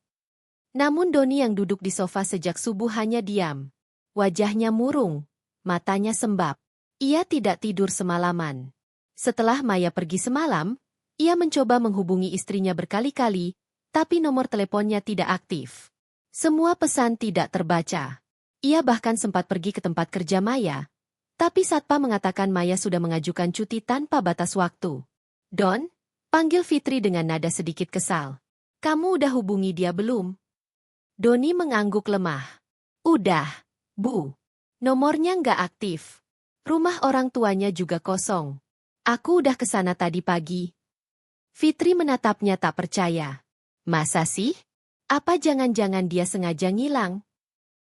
Speaker 1: Namun Doni yang duduk di sofa sejak subuh hanya diam. Wajahnya murung, matanya sembab. Ia tidak tidur semalaman. Setelah Maya pergi semalam, ia mencoba menghubungi istrinya berkali-kali, tapi nomor teleponnya tidak aktif. Semua pesan tidak terbaca. Ia bahkan sempat pergi ke tempat kerja Maya, tapi satpam mengatakan Maya sudah mengajukan cuti tanpa batas waktu. Don, panggil Fitri dengan nada sedikit kesal. Kamu udah hubungi dia belum? Doni mengangguk lemah. Udah, Bu. Nomornya nggak aktif. Rumah orang tuanya juga kosong. Aku udah kesana tadi pagi. Fitri menatapnya tak percaya. Masa sih? Apa jangan-jangan dia sengaja ngilang?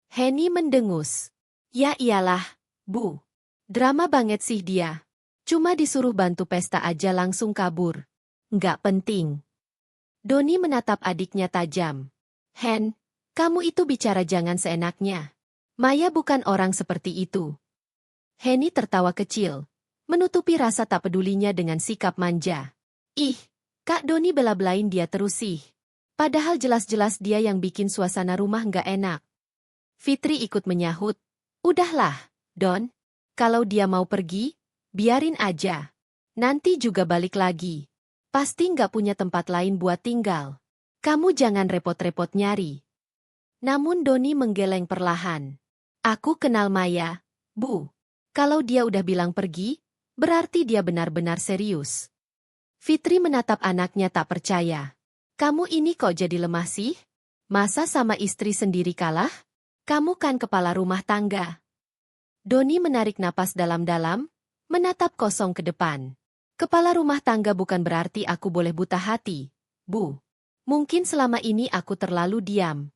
Speaker 1: Heni mendengus. Ya iyalah, Bu. Drama banget sih dia. Cuma disuruh bantu pesta aja langsung kabur. Nggak penting. Doni menatap adiknya tajam. Hen, kamu itu bicara jangan seenaknya. Maya bukan orang seperti itu. Heni tertawa kecil, menutupi rasa tak pedulinya dengan sikap manja. Ih, Kak Doni bela-belain dia terus sih. Padahal jelas-jelas dia yang bikin suasana rumah nggak enak. Fitri ikut menyahut. Udahlah, Don. Kalau dia mau pergi, biarin aja. Nanti juga balik lagi. Pasti nggak punya tempat lain buat tinggal. Kamu jangan repot-repot nyari. Namun Doni menggeleng perlahan. Aku kenal Maya, Bu. Kalau dia udah bilang pergi, berarti dia benar-benar serius. Fitri menatap anaknya tak percaya. Kamu ini kok jadi lemah sih? Masa sama istri sendiri kalah? Kamu kan kepala rumah tangga. Doni menarik napas dalam-dalam, menatap kosong ke depan. Kepala rumah tangga bukan berarti aku boleh buta hati, Bu. Mungkin selama ini aku terlalu diam.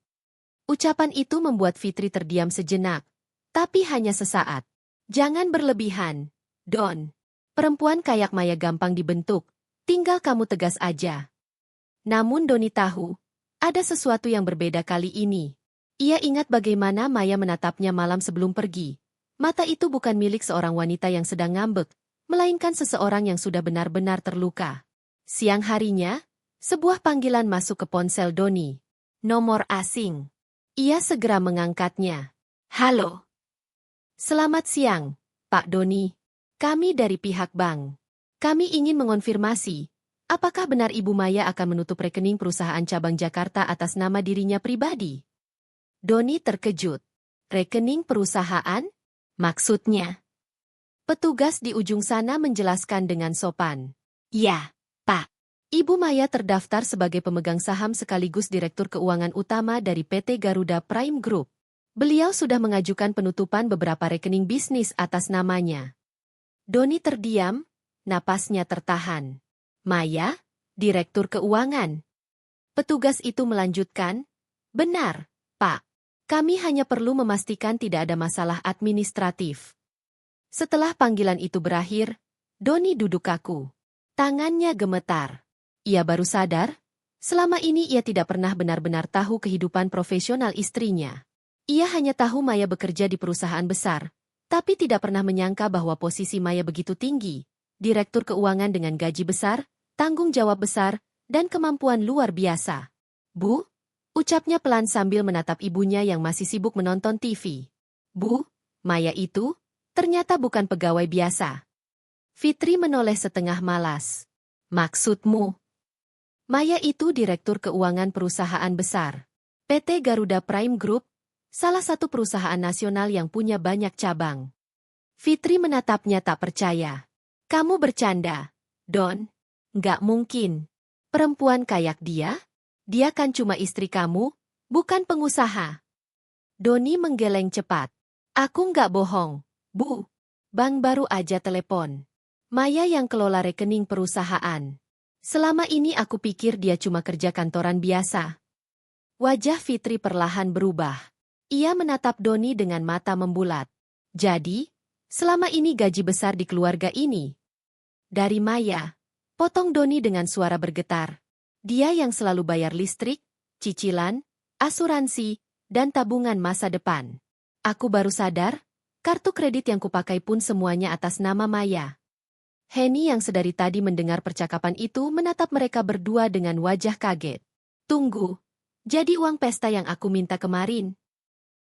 Speaker 1: Ucapan itu membuat Fitri terdiam sejenak, tapi hanya sesaat. Jangan berlebihan, Don. Perempuan kayak Maya gampang dibentuk, tinggal kamu tegas aja. Namun Doni tahu, ada sesuatu yang berbeda kali ini. Ia ingat bagaimana Maya menatapnya malam sebelum pergi. Mata itu bukan milik seorang wanita yang sedang ngambek, melainkan seseorang yang sudah benar-benar terluka. Siang harinya, sebuah panggilan masuk ke ponsel Doni. Nomor asing. Ia segera mengangkatnya. Halo. Selamat siang, Pak Doni. Kami dari pihak bank. Kami ingin mengonfirmasi, apakah benar Ibu Maya akan menutup rekening perusahaan cabang Jakarta atas nama dirinya pribadi? Doni terkejut. Rekening perusahaan? Maksudnya? Petugas di ujung sana menjelaskan dengan sopan. Ya, Pak. Ibu Maya terdaftar sebagai pemegang saham sekaligus Direktur Keuangan Utama dari PT Garuda Prime Group. Beliau sudah mengajukan penutupan beberapa rekening bisnis atas namanya. Doni terdiam, napasnya tertahan. Maya, Direktur Keuangan. Petugas itu melanjutkan, benar, Pak. Kami hanya perlu memastikan tidak ada masalah administratif. Setelah panggilan itu berakhir, Doni duduk kaku. Tangannya gemetar. Ia baru sadar, selama ini ia tidak pernah benar-benar tahu kehidupan profesional istrinya. Ia hanya tahu Maya bekerja di perusahaan besar, tapi tidak pernah menyangka bahwa posisi Maya begitu tinggi. Direktur keuangan dengan gaji besar, tanggung jawab besar, dan kemampuan luar biasa. Bu, ucapnya pelan sambil menatap ibunya yang masih sibuk menonton TV. Bu, Maya itu ternyata bukan pegawai biasa. Fitri menoleh setengah malas. Maksudmu? Maya itu direktur keuangan perusahaan besar. PT Garuda Prime Group, salah satu perusahaan nasional yang punya banyak cabang. Fitri menatapnya tak percaya. Kamu bercanda, Don? Nggak mungkin. Perempuan kayak dia? Dia kan cuma istri kamu, bukan pengusaha. Doni menggeleng cepat. Aku nggak bohong, Bu. Bank baru aja telepon. Maya yang kelola rekening perusahaan. Selama ini aku pikir dia cuma kerja kantoran biasa. Wajah Fitri perlahan berubah. Ia menatap Doni dengan mata membulat. Jadi, selama ini gaji besar di keluarga ini. Dari Maya, potong Doni dengan suara bergetar. Dia yang selalu bayar listrik, cicilan, asuransi, dan tabungan masa depan. Aku baru sadar, kartu kredit yang kupakai pun semuanya atas nama Maya. Henny yang sedari tadi mendengar percakapan itu menatap mereka berdua dengan wajah kaget. Tunggu, jadi uang pesta yang aku minta kemarin.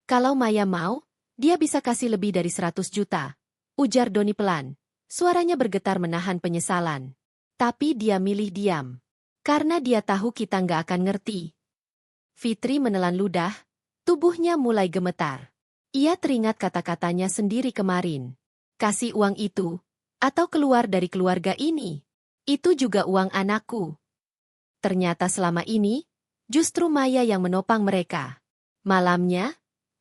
Speaker 1: Kalau Maya mau, dia bisa kasih lebih dari 100 juta. Ujar Doni pelan. Suaranya bergetar menahan penyesalan. Tapi dia milih diam. Karena dia tahu kita nggak akan ngerti. Fitri menelan ludah, tubuhnya mulai gemetar. Ia teringat kata-katanya sendiri kemarin. Kasih uang itu, atau keluar dari keluarga ini. Itu juga uang anakku. Ternyata selama ini, justru Maya yang menopang mereka. Malamnya,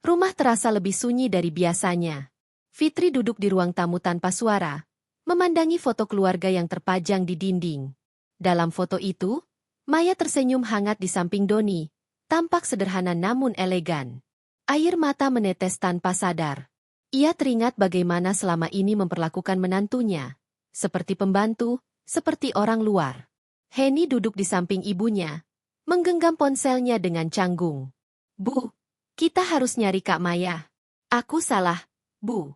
Speaker 1: rumah terasa lebih sunyi dari biasanya. Fitri duduk di ruang tamu tanpa suara, memandangi foto keluarga yang terpajang di dinding. Dalam foto itu, Maya tersenyum hangat di samping Doni, tampak sederhana namun elegan. Air mata menetes tanpa sadar. Ia teringat bagaimana selama ini memperlakukan menantunya. Seperti pembantu, seperti orang luar. Henny duduk di samping ibunya, menggenggam ponselnya dengan canggung. Bu, kita harus nyari Kak Maya. Aku salah, Bu.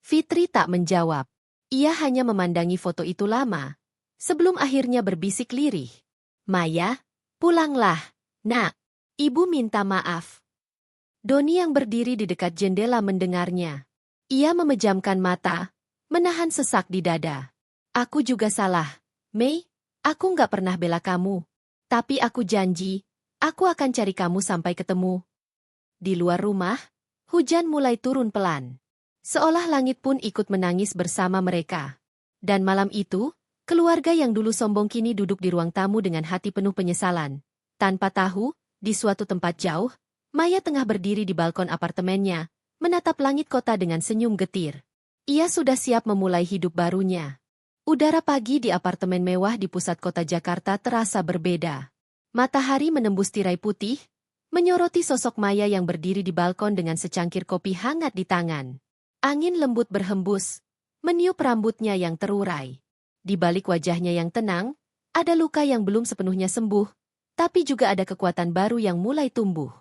Speaker 1: Fitri tak menjawab. Ia hanya memandangi foto itu lama, sebelum akhirnya berbisik lirih. Maya, pulanglah, Nak. Ibu minta maaf. Doni yang berdiri di dekat jendela mendengarnya. Ia memejamkan mata, menahan sesak di dada. Aku juga salah, Mei. Aku nggak pernah bela kamu. Tapi aku janji, aku akan cari kamu sampai ketemu. Di luar rumah, hujan mulai turun pelan. Seolah langit pun ikut menangis bersama mereka. Dan malam itu, keluarga yang dulu sombong kini duduk di ruang tamu dengan hati penuh penyesalan. Tanpa tahu, di suatu tempat jauh, Maya tengah berdiri di balkon apartemennya, menatap langit kota dengan senyum getir. Ia sudah siap memulai hidup barunya. Udara pagi di apartemen mewah di pusat kota Jakarta terasa berbeda. Matahari menembus tirai putih, menyoroti sosok Maya yang berdiri di balkon dengan secangkir kopi hangat di tangan. Angin lembut berhembus, meniup rambutnya yang terurai. Di balik wajahnya yang tenang, ada luka yang belum sepenuhnya sembuh, tapi juga ada kekuatan baru yang mulai tumbuh.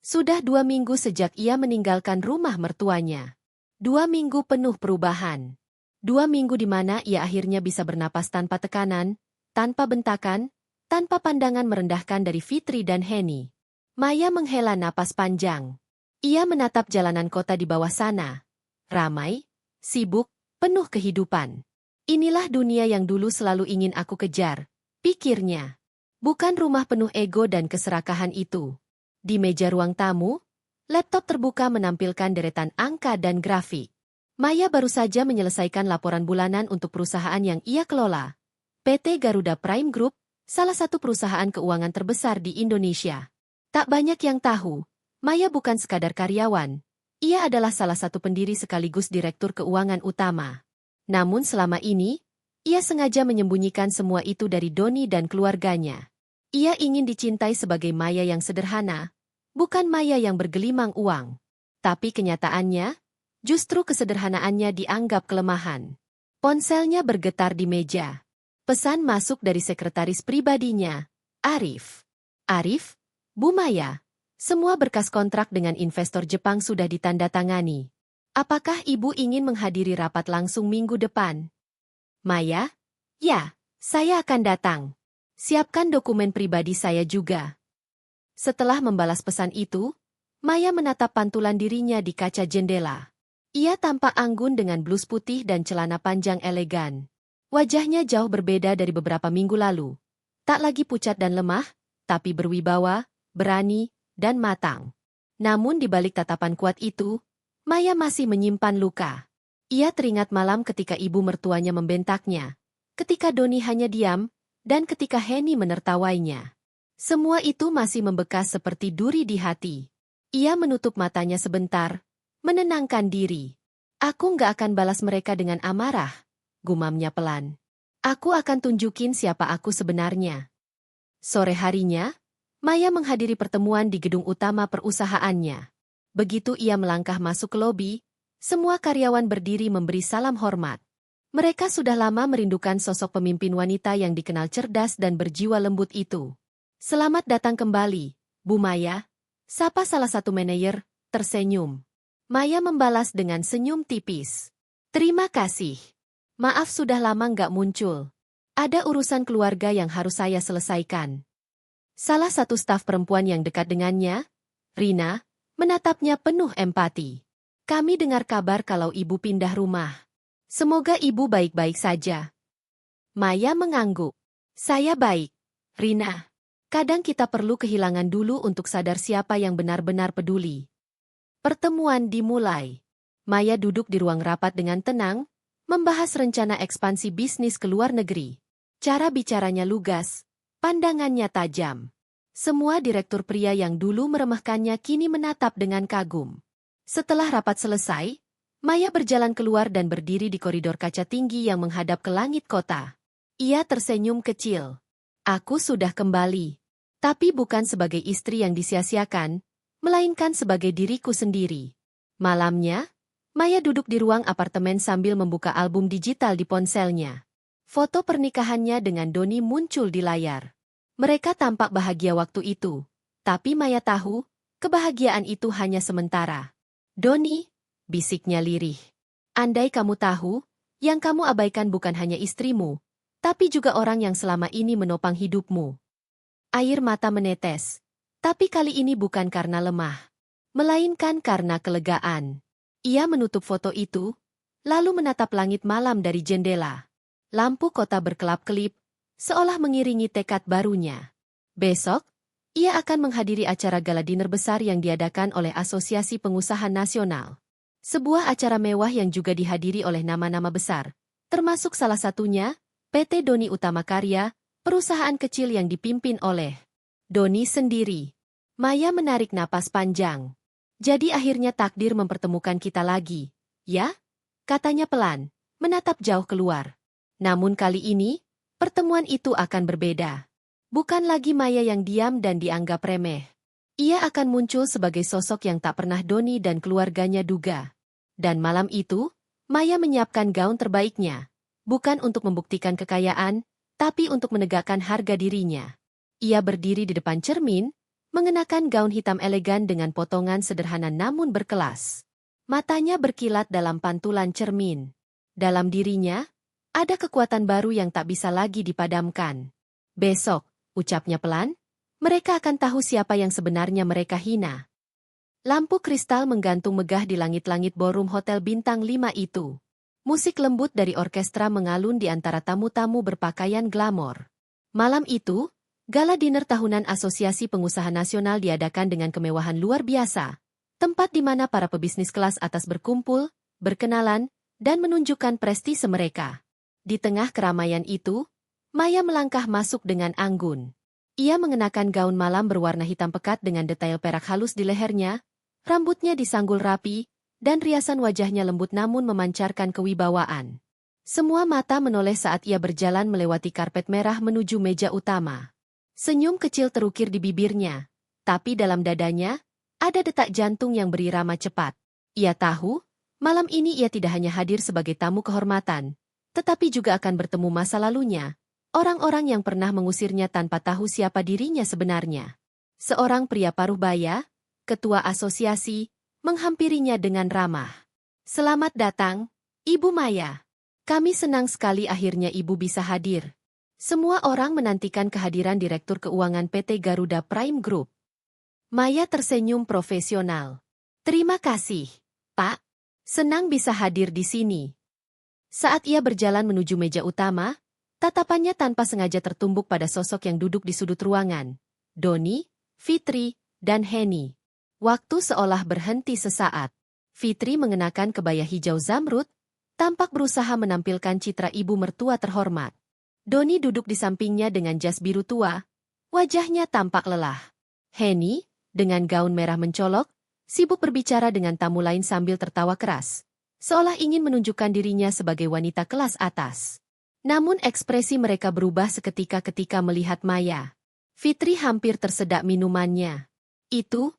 Speaker 1: Sudah 2 minggu sejak ia meninggalkan rumah mertuanya. 2 minggu penuh perubahan. 2 minggu di mana ia akhirnya bisa bernapas tanpa tekanan, tanpa bentakan, tanpa pandangan merendahkan dari Fitri dan Henny. Maya menghela napas panjang. Ia menatap jalanan kota di bawah sana. Ramai, sibuk, penuh kehidupan. Inilah dunia yang dulu selalu ingin aku kejar, pikirnya. Bukan rumah penuh ego dan keserakahan itu. Di meja ruang tamu, laptop terbuka menampilkan deretan angka dan grafik. Maya baru saja menyelesaikan laporan bulanan untuk perusahaan yang ia kelola. PT Garuda Prime Group, salah satu perusahaan keuangan terbesar di Indonesia. Tak banyak yang tahu, Maya bukan sekadar karyawan. Ia adalah salah satu pendiri sekaligus direktur keuangan utama. Namun selama ini, ia sengaja menyembunyikan semua itu dari Doni dan keluarganya. Ia ingin dicintai sebagai Maya yang sederhana, bukan Maya yang bergelimang uang. Tapi kenyataannya, justru kesederhanaannya dianggap kelemahan. Ponselnya bergetar di meja. Pesan masuk dari sekretaris pribadinya, Arif. Arif, Bu Maya, semua berkas kontrak dengan investor Jepang sudah ditandatangani. Apakah Ibu ingin menghadiri rapat langsung minggu depan? Maya, ya, saya akan datang. Siapkan dokumen pribadi saya juga. Setelah membalas pesan itu, Maya menatap pantulan dirinya di kaca jendela. Ia tampak anggun dengan blus putih dan celana panjang elegan. Wajahnya jauh berbeda dari beberapa minggu lalu. Tak lagi pucat dan lemah, tapi berwibawa, berani, dan matang. Namun di balik tatapan kuat itu, Maya masih menyimpan luka. Ia teringat malam ketika ibu mertuanya membentaknya, ketika Doni hanya diam, dan ketika Henny menertawainya. Semua itu masih membekas seperti duri di hati. Ia menutup matanya sebentar, menenangkan diri. Aku nggak akan balas mereka dengan amarah, gumamnya pelan. Aku akan tunjukin siapa aku sebenarnya. Sore harinya, Maya menghadiri pertemuan di gedung utama perusahaannya. Begitu ia melangkah masuk ke lobi, semua karyawan berdiri memberi salam hormat. Mereka sudah lama merindukan sosok pemimpin wanita yang dikenal cerdas dan berjiwa lembut itu. Selamat datang kembali, Bu Maya, sapa salah satu manajer, tersenyum. Maya membalas dengan senyum tipis. Terima kasih. Maaf sudah lama nggak muncul. Ada urusan keluarga yang harus saya selesaikan. Salah satu staf perempuan yang dekat dengannya, Rina, menatapnya penuh empati. Kami dengar kabar kalau ibu pindah rumah. Semoga ibu baik-baik saja. Maya mengangguk. Saya baik, Rina. Kadang kita perlu kehilangan dulu untuk sadar siapa yang benar-benar peduli. Pertemuan dimulai. Maya duduk di ruang rapat dengan tenang, membahas rencana ekspansi bisnis ke luar negeri. Cara bicaranya lugas, pandangannya tajam. Semua direktur pria yang dulu meremehkannya kini menatap dengan kagum. Setelah rapat selesai, Maya berjalan keluar dan berdiri di koridor kaca tinggi yang menghadap ke langit kota. Ia tersenyum kecil. Aku sudah kembali. Tapi bukan sebagai istri yang disia-siakan, melainkan sebagai diriku sendiri. Malamnya, Maya duduk di ruang apartemen sambil membuka album digital di ponselnya. Foto pernikahannya dengan Doni muncul di layar. Mereka tampak bahagia waktu itu, tapi Maya tahu, kebahagiaan itu hanya sementara. Doni, bisiknya lirih. Andai kamu tahu, yang kamu abaikan bukan hanya istrimu, tapi juga orang yang selama ini menopang hidupmu. Air mata menetes, tapi kali ini bukan karena lemah. melainkan karena kelegaan. Ia menutup foto itu, lalu menatap langit malam dari jendela. Lampu kota berkelap-kelip, seolah mengiringi tekad barunya. Besok, ia akan menghadiri acara gala dinner besar yang diadakan oleh Asosiasi Pengusaha Nasional. Sebuah acara mewah yang juga dihadiri oleh nama-nama besar, termasuk salah satunya, PT Doni Utama Karya, perusahaan kecil yang dipimpin oleh Doni sendiri. Maya menarik napas panjang. Jadi akhirnya takdir mempertemukan kita lagi, ya? Katanya pelan, menatap jauh keluar. Namun kali ini, pertemuan itu akan berbeda. Bukan lagi Maya yang diam dan dianggap remeh. Ia akan muncul sebagai sosok yang tak pernah Doni dan keluarganya duga. Dan malam itu, Maya menyiapkan gaun terbaiknya. Bukan untuk membuktikan kekayaan, tapi untuk menegakkan harga dirinya. Ia berdiri di depan cermin, mengenakan gaun hitam elegan dengan potongan sederhana namun berkelas. Matanya berkilat dalam pantulan cermin. Dalam dirinya, ada kekuatan baru yang tak bisa lagi dipadamkan. Besok, ucapnya pelan, mereka akan tahu siapa yang sebenarnya mereka hina. Lampu kristal menggantung megah di langit-langit ballroom Hotel Bintang 5 itu. Musik lembut dari orkestra mengalun di antara tamu-tamu berpakaian glamor. Malam itu, gala dinner tahunan Asosiasi Pengusaha Nasional diadakan dengan kemewahan luar biasa. Tempat di mana para pebisnis kelas atas berkumpul, berkenalan, dan menunjukkan prestise mereka. Di tengah keramaian itu, Maya melangkah masuk dengan anggun. Ia mengenakan gaun malam berwarna hitam pekat dengan detail perak halus di lehernya, rambutnya disanggul rapi, dan riasan wajahnya lembut namun memancarkan kewibawaan. Semua mata menoleh saat ia berjalan melewati karpet merah menuju meja utama. Senyum kecil terukir di bibirnya, tapi dalam dadanya, ada detak jantung yang berirama cepat. Ia tahu, malam ini ia tidak hanya hadir sebagai tamu kehormatan, tetapi juga akan bertemu masa lalunya. Orang-orang yang pernah mengusirnya tanpa tahu siapa dirinya sebenarnya. Seorang pria paruh baya, ketua asosiasi, menghampirinya dengan ramah. Selamat datang, Ibu Maya. Kami senang sekali akhirnya Ibu bisa hadir. Semua orang menantikan kehadiran Direktur Keuangan PT Garuda Prime Group. Maya tersenyum profesional. Terima kasih, Pak. Senang bisa hadir di sini. Saat ia berjalan menuju meja utama, tatapannya tanpa sengaja tertumbuk pada sosok yang duduk di sudut ruangan. Doni, Fitri, dan Henny. Waktu seolah berhenti sesaat. Fitri mengenakan kebaya hijau zamrud, tampak berusaha menampilkan citra ibu mertua terhormat. Doni duduk di sampingnya dengan jas biru tua, wajahnya tampak lelah. Henny, dengan gaun merah mencolok, sibuk berbicara dengan tamu lain sambil tertawa keras, seolah ingin menunjukkan dirinya sebagai wanita kelas atas. Namun ekspresi mereka berubah seketika ketika melihat Maya. Fitri hampir tersedak minumannya. Itu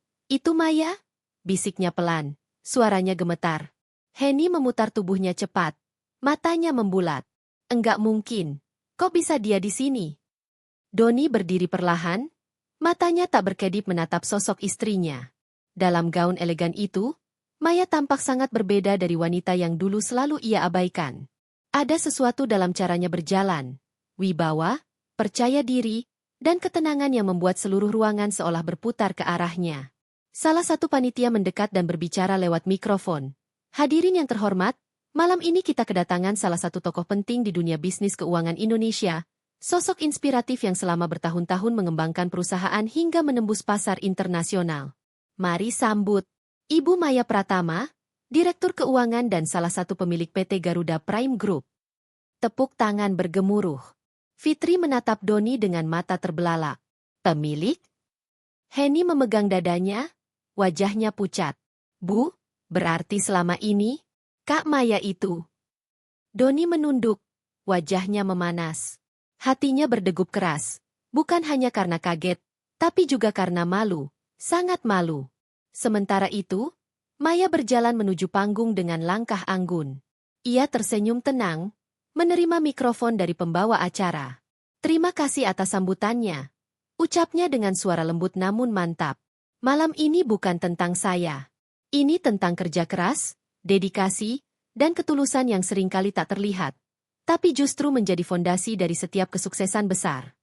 Speaker 1: Maya? Bisiknya pelan, suaranya gemetar. Henny memutar tubuhnya cepat, matanya membulat. Enggak mungkin, kok bisa dia di sini? Doni berdiri perlahan, matanya tak berkedip menatap sosok istrinya. Dalam gaun elegan itu, Maya tampak sangat berbeda dari wanita yang dulu selalu ia abaikan. Ada sesuatu dalam caranya berjalan, wibawa, percaya diri, dan ketenangan yang membuat seluruh ruangan seolah berputar ke arahnya. Salah satu panitia mendekat dan berbicara lewat mikrofon. Hadirin yang terhormat, malam ini kita kedatangan salah satu tokoh penting di dunia bisnis keuangan Indonesia, sosok inspiratif yang selama bertahun-tahun mengembangkan perusahaan hingga menembus pasar internasional. Mari sambut Ibu Maya Pratama, Direktur Keuangan dan salah satu pemilik PT Garuda Prime Group. Tepuk tangan bergemuruh. Fitri menatap Doni dengan mata terbelalak. Pemilik? Henny memegang dadanya, wajahnya pucat. Bu, berarti selama ini, Kak Maya itu. Doni menunduk, wajahnya memanas. Hatinya berdegup keras, bukan hanya karena kaget, tapi juga karena malu, sangat malu. Sementara itu, Maya berjalan menuju panggung dengan langkah anggun. Ia tersenyum tenang, menerima mikrofon dari pembawa acara. Terima kasih atas sambutannya, ucapnya dengan suara lembut namun mantap. Malam ini bukan tentang saya. Ini tentang kerja keras, dedikasi, dan ketulusan yang seringkali tak terlihat, tapi justru menjadi fondasi dari setiap kesuksesan besar.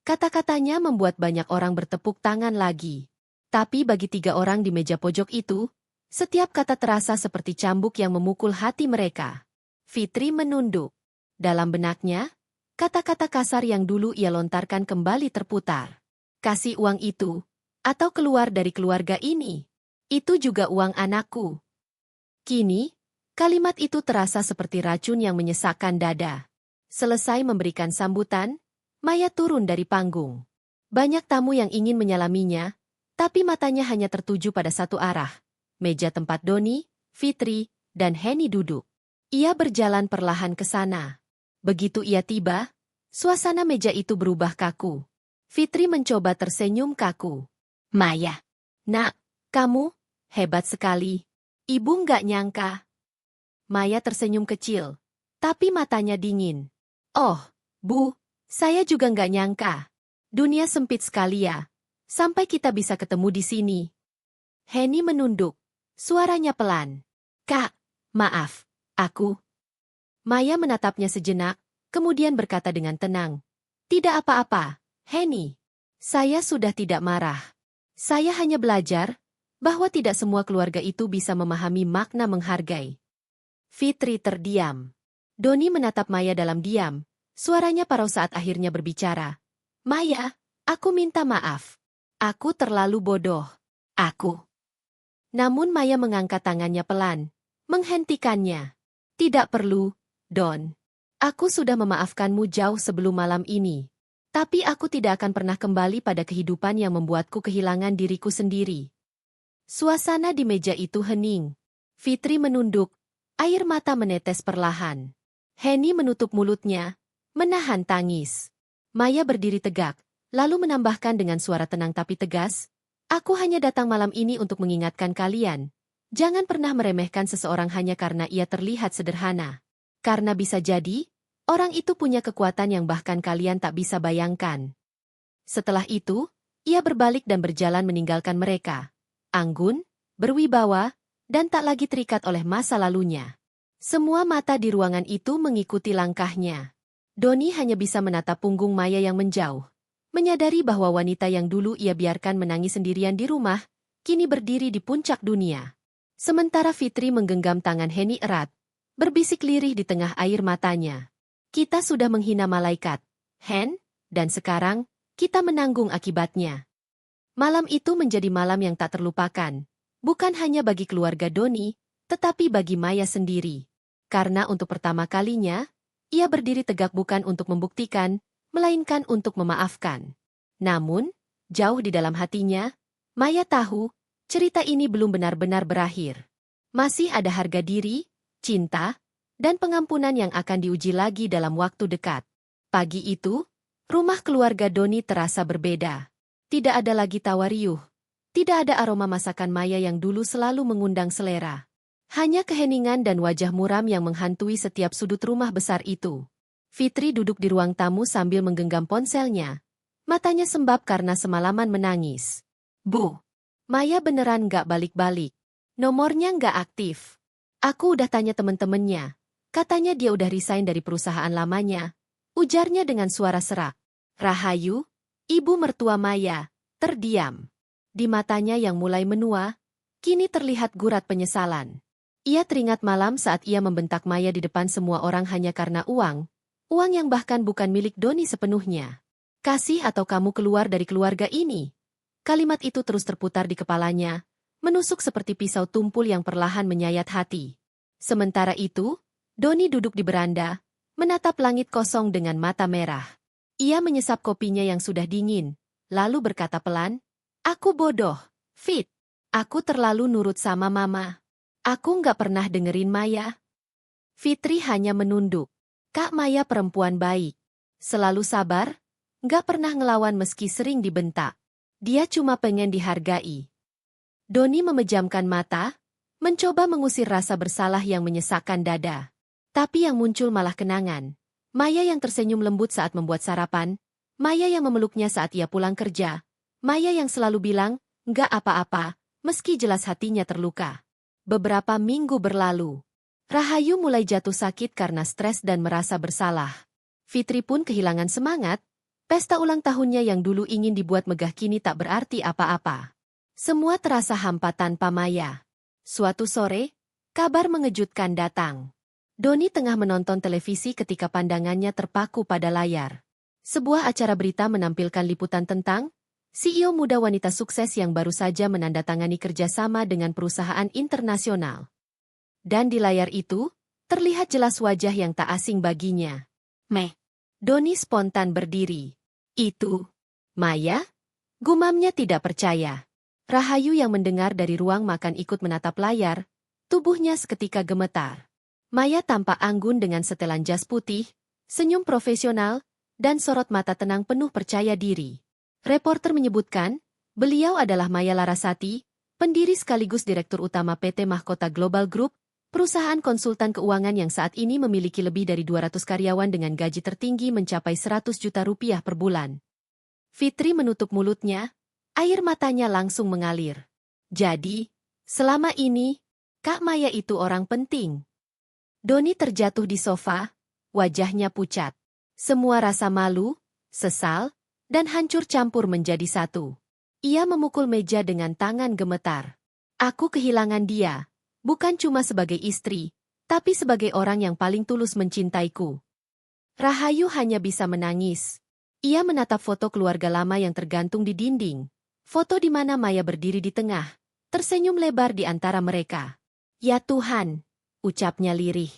Speaker 1: Kata-katanya membuat banyak orang bertepuk tangan lagi. Tapi bagi 3 orang di meja pojok itu, setiap kata terasa seperti cambuk yang memukul hati mereka. Fitri menunduk. Dalam benaknya, kata-kata kasar yang dulu ia lontarkan kembali terputar. Kasih uang itu, atau keluar dari keluarga ini. Itu juga uang anakku. Kini, kalimat itu terasa seperti racun yang menyesakkan dada. Selesai memberikan sambutan, Maya turun dari panggung. Banyak tamu yang ingin menyalaminya, tapi matanya hanya tertuju pada satu arah. Meja tempat Doni, Fitri, dan Henny duduk. Ia berjalan perlahan ke sana. Begitu ia tiba, suasana meja itu berubah kaku. Fitri mencoba tersenyum kaku. Maya, nak, kamu hebat sekali. Ibu nggak nyangka. Maya tersenyum kecil, tapi matanya dingin. Oh, Bu, saya juga nggak nyangka. Dunia sempit sekali ya. Sampai kita bisa ketemu di sini. Henny menunduk. Suaranya pelan. Kak, maaf, aku. Maya menatapnya sejenak, kemudian berkata dengan tenang. Tidak apa-apa, Henny. Saya sudah tidak marah. Saya hanya belajar bahwa tidak semua keluarga itu bisa memahami makna menghargai. Fitri terdiam. Doni menatap Maya dalam diam. Suaranya parau saat akhirnya berbicara. Maya, aku minta maaf. Aku terlalu bodoh. Aku. Namun Maya mengangkat tangannya pelan, menghentikannya. Tidak perlu, Don. Aku sudah memaafkanmu jauh sebelum malam ini. Tapi aku tidak akan pernah kembali pada kehidupan yang membuatku kehilangan diriku sendiri. Suasana di meja itu hening. Fitri menunduk, air mata menetes perlahan. Henny menutup mulutnya, menahan tangis. Maya berdiri tegak. Lalu menambahkan dengan suara tenang tapi tegas, aku hanya datang malam ini untuk mengingatkan kalian. Jangan pernah meremehkan seseorang hanya karena ia terlihat sederhana. Karena bisa jadi, orang itu punya kekuatan yang bahkan kalian tak bisa bayangkan. Setelah itu, ia berbalik dan berjalan meninggalkan mereka. Anggun, berwibawa, dan tak lagi terikat oleh masa lalunya. Semua mata di ruangan itu mengikuti langkahnya. Doni hanya bisa menatap punggung Maya yang menjauh. Menyadari bahwa wanita yang dulu ia biarkan menangis sendirian di rumah, kini berdiri di puncak dunia. Sementara Fitri menggenggam tangan Henny erat, berbisik lirih di tengah air matanya. Kita sudah menghina malaikat, Hen, dan sekarang, kita menanggung akibatnya. Malam itu menjadi malam yang tak terlupakan, bukan hanya bagi keluarga Doni, tetapi bagi Maya sendiri. Karena untuk pertama kalinya, ia berdiri tegak bukan untuk membuktikan, melainkan untuk memaafkan. Namun, jauh di dalam hatinya, Maya tahu, cerita ini belum benar-benar berakhir. Masih ada harga diri, cinta, dan pengampunan yang akan diuji lagi dalam waktu dekat. Pagi itu, rumah keluarga Doni terasa berbeda. Tidak ada lagi tawa riuh. Tidak ada aroma masakan Maya yang dulu selalu mengundang selera. Hanya keheningan dan wajah muram yang menghantui setiap sudut rumah besar itu. Fitri duduk di ruang tamu sambil menggenggam ponselnya. Matanya sembab karena semalaman menangis. Bu, Maya beneran nggak balik-balik. Nomornya nggak aktif. Aku udah tanya temen-temennya. Katanya dia udah resign dari perusahaan lamanya. Ujarnya dengan suara serak. Rahayu, ibu mertua Maya, terdiam. Di matanya yang mulai menua, kini terlihat gurat penyesalan. Ia teringat malam saat ia membentak Maya di depan semua orang hanya karena uang. Uang yang bahkan bukan milik Doni sepenuhnya. Kasih atau kamu keluar dari keluarga ini. Kalimat itu terus terputar di kepalanya, menusuk seperti pisau tumpul yang perlahan menyayat hati. Sementara itu, Doni duduk di beranda, menatap langit kosong dengan mata merah. Ia menyesap kopinya yang sudah dingin, lalu berkata pelan, aku bodoh, Fit. Aku terlalu nurut sama mama. Aku nggak pernah dengerin Maya. Fitri hanya menunduk. Kak Maya perempuan baik. Selalu sabar, nggak pernah ngelawan meski sering dibentak. Dia cuma pengen dihargai. Doni memejamkan mata, mencoba mengusir rasa bersalah yang menyesakkan dada. Tapi yang muncul malah kenangan. Maya yang tersenyum lembut saat membuat sarapan, Maya yang memeluknya saat ia pulang kerja, Maya yang selalu bilang, nggak apa-apa, meski jelas hatinya terluka. Beberapa minggu berlalu. Rahayu mulai jatuh sakit karena stres dan merasa bersalah. Fitri pun kehilangan semangat. Pesta ulang tahunnya yang dulu ingin dibuat megah kini tak berarti apa-apa. Semua terasa hampa tanpa Maya. Suatu sore, kabar mengejutkan datang. Doni tengah menonton televisi ketika pandangannya terpaku pada layar. Sebuah acara berita menampilkan liputan tentang CEO muda wanita sukses yang baru saja menandatangani kerjasama dengan perusahaan internasional. Dan di layar itu, terlihat jelas wajah yang tak asing baginya. Doni spontan berdiri. Itu Maya? Gumamnya tidak percaya. Rahayu yang mendengar dari ruang makan ikut menatap layar, tubuhnya seketika gemetar. Maya tampak anggun dengan setelan jas putih, senyum profesional, dan sorot mata tenang penuh percaya diri. Reporter menyebutkan, beliau adalah Maya Larasati, pendiri sekaligus direktur utama PT Mahkota Global Group, perusahaan konsultan keuangan yang saat ini memiliki lebih dari 200 karyawan dengan gaji tertinggi mencapai 100 juta rupiah per bulan. Fitri menutup mulutnya, air matanya langsung mengalir. Jadi, selama ini, Kak Maya itu orang penting. Doni terjatuh di sofa, wajahnya pucat. Semua rasa malu, sesal, dan hancur campur menjadi satu. Ia memukul meja dengan tangan gemetar. Aku kehilangan dia, bukan cuma sebagai istri, tapi sebagai orang yang paling tulus mencintaiku. Rahayu hanya bisa menangis. Ia menatap foto keluarga lama yang tergantung di dinding. Foto di mana Maya berdiri di tengah, tersenyum lebar di antara mereka. Ya Tuhan, ucapnya lirih.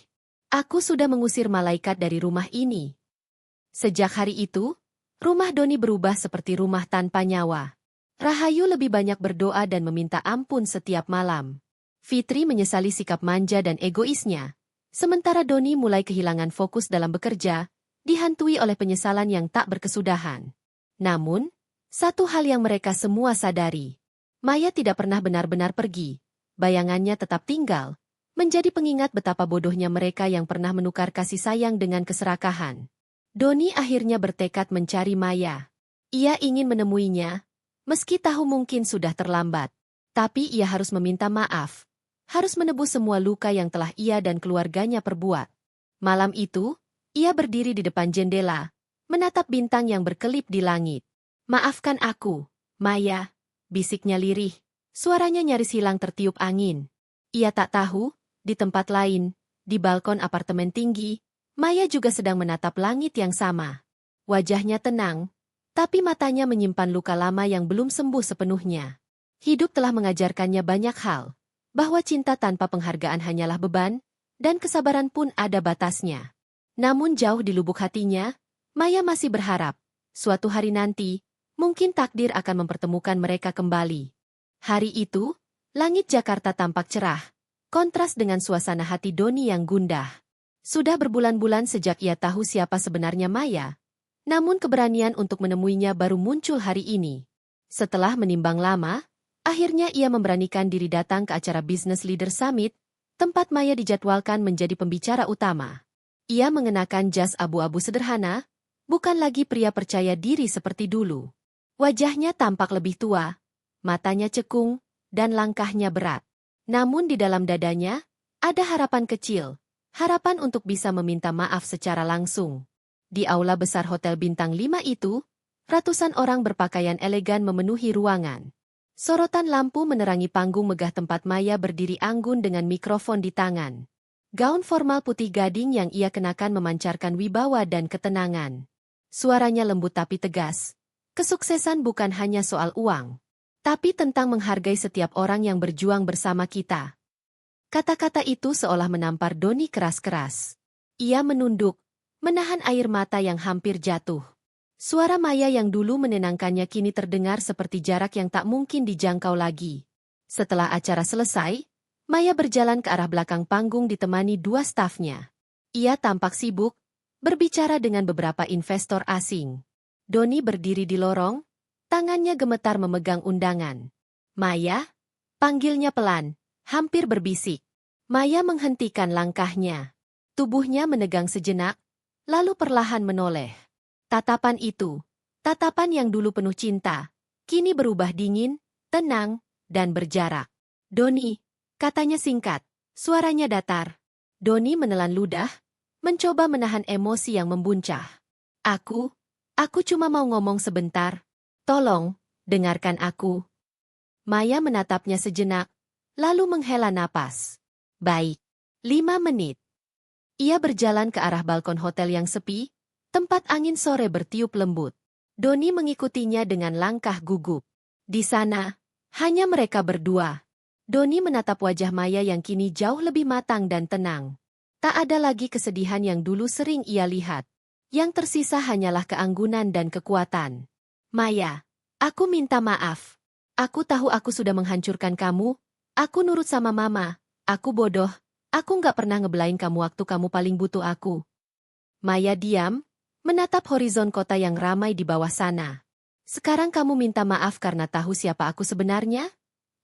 Speaker 1: Aku sudah mengusir malaikat dari rumah ini. Sejak hari itu, rumah Doni berubah seperti rumah tanpa nyawa. Rahayu lebih banyak berdoa dan meminta ampun setiap malam. Fitri menyesali sikap manja dan egoisnya. Sementara Doni mulai kehilangan fokus dalam bekerja, dihantui oleh penyesalan yang tak berkesudahan. Namun, satu hal yang mereka semua sadari. Maya tidak pernah benar-benar pergi. Bayangannya tetap tinggal, menjadi pengingat betapa bodohnya mereka yang pernah menukar kasih sayang dengan keserakahan. Doni akhirnya bertekad mencari Maya. Ia ingin menemuinya, meski tahu mungkin sudah terlambat. Tapi ia harus meminta maaf. Harus menebus semua luka yang telah ia dan keluarganya perbuat. Malam itu, ia berdiri di depan jendela, menatap bintang yang berkelip di langit. Maafkan aku, Maya, bisiknya lirih. Suaranya nyaris hilang tertiup angin. Ia tak tahu, di tempat lain, di balkon apartemen tinggi, Maya juga sedang menatap langit yang sama. Wajahnya tenang, tapi matanya menyimpan luka lama yang belum sembuh sepenuhnya. Hidup telah mengajarkannya banyak hal, bahwa cinta tanpa penghargaan hanyalah beban, dan kesabaran pun ada batasnya. Namun jauh di lubuk hatinya, Maya masih berharap, suatu hari nanti, mungkin takdir akan mempertemukan mereka kembali. Hari itu, langit Jakarta tampak cerah, kontras dengan suasana hati Doni yang gundah. Sudah berbulan-bulan sejak ia tahu siapa sebenarnya Maya, namun keberanian untuk menemuinya baru muncul hari ini. Setelah menimbang lama, akhirnya ia memberanikan diri datang ke acara Business Leader Summit, tempat Maya dijadwalkan menjadi pembicara utama. Ia mengenakan jas abu-abu sederhana, bukan lagi pria percaya diri seperti dulu. Wajahnya tampak lebih tua, matanya cekung, dan langkahnya berat. Namun di dalam dadanya, ada harapan kecil, harapan untuk bisa meminta maaf secara langsung. Di aula besar Hotel Bintang 5 itu, ratusan orang berpakaian elegan memenuhi ruangan. Sorotan lampu menerangi panggung megah tempat Maya berdiri anggun dengan mikrofon di tangan. Gaun formal putih gading yang ia kenakan memancarkan wibawa dan ketenangan. Suaranya lembut tapi tegas. Kesuksesan bukan hanya soal uang, tapi tentang menghargai setiap orang yang berjuang bersama kita. Kata-kata itu seolah menampar Doni keras-keras. Ia menunduk, menahan air mata yang hampir jatuh. Suara Maya yang dulu menenangkannya kini terdengar seperti jarak yang tak mungkin dijangkau lagi. Setelah acara selesai, Maya berjalan ke arah belakang panggung ditemani dua stafnya. Ia tampak sibuk, berbicara dengan beberapa investor asing. Doni berdiri di lorong, tangannya gemetar memegang undangan. Maya, panggilnya pelan, hampir berbisik. Maya menghentikan langkahnya. Tubuhnya menegang sejenak, lalu perlahan menoleh. Tatapan itu, tatapan yang dulu penuh cinta, kini berubah dingin, tenang, dan berjarak. Doni, katanya singkat, suaranya datar. Doni menelan ludah, mencoba menahan emosi yang membuncah. Aku cuma mau ngomong sebentar. Tolong, dengarkan aku. Maya menatapnya sejenak, lalu menghela napas. Baik. 5 menit. Ia berjalan ke arah balkon hotel yang sepi, tempat angin sore bertiup lembut. Doni mengikutinya dengan langkah gugup. Di sana, hanya mereka berdua. Doni menatap wajah Maya yang kini jauh lebih matang dan tenang. Tak ada lagi kesedihan yang dulu sering ia lihat. Yang tersisa hanyalah keanggunan dan kekuatan. Maya, aku minta maaf. Aku tahu aku sudah menghancurkan kamu. Aku nurut sama mama. Aku bodoh. Aku nggak pernah ngebelain kamu waktu kamu paling butuh aku. Maya diam, menatap horizon kota yang ramai di bawah sana. Sekarang kamu minta maaf karena tahu siapa aku sebenarnya?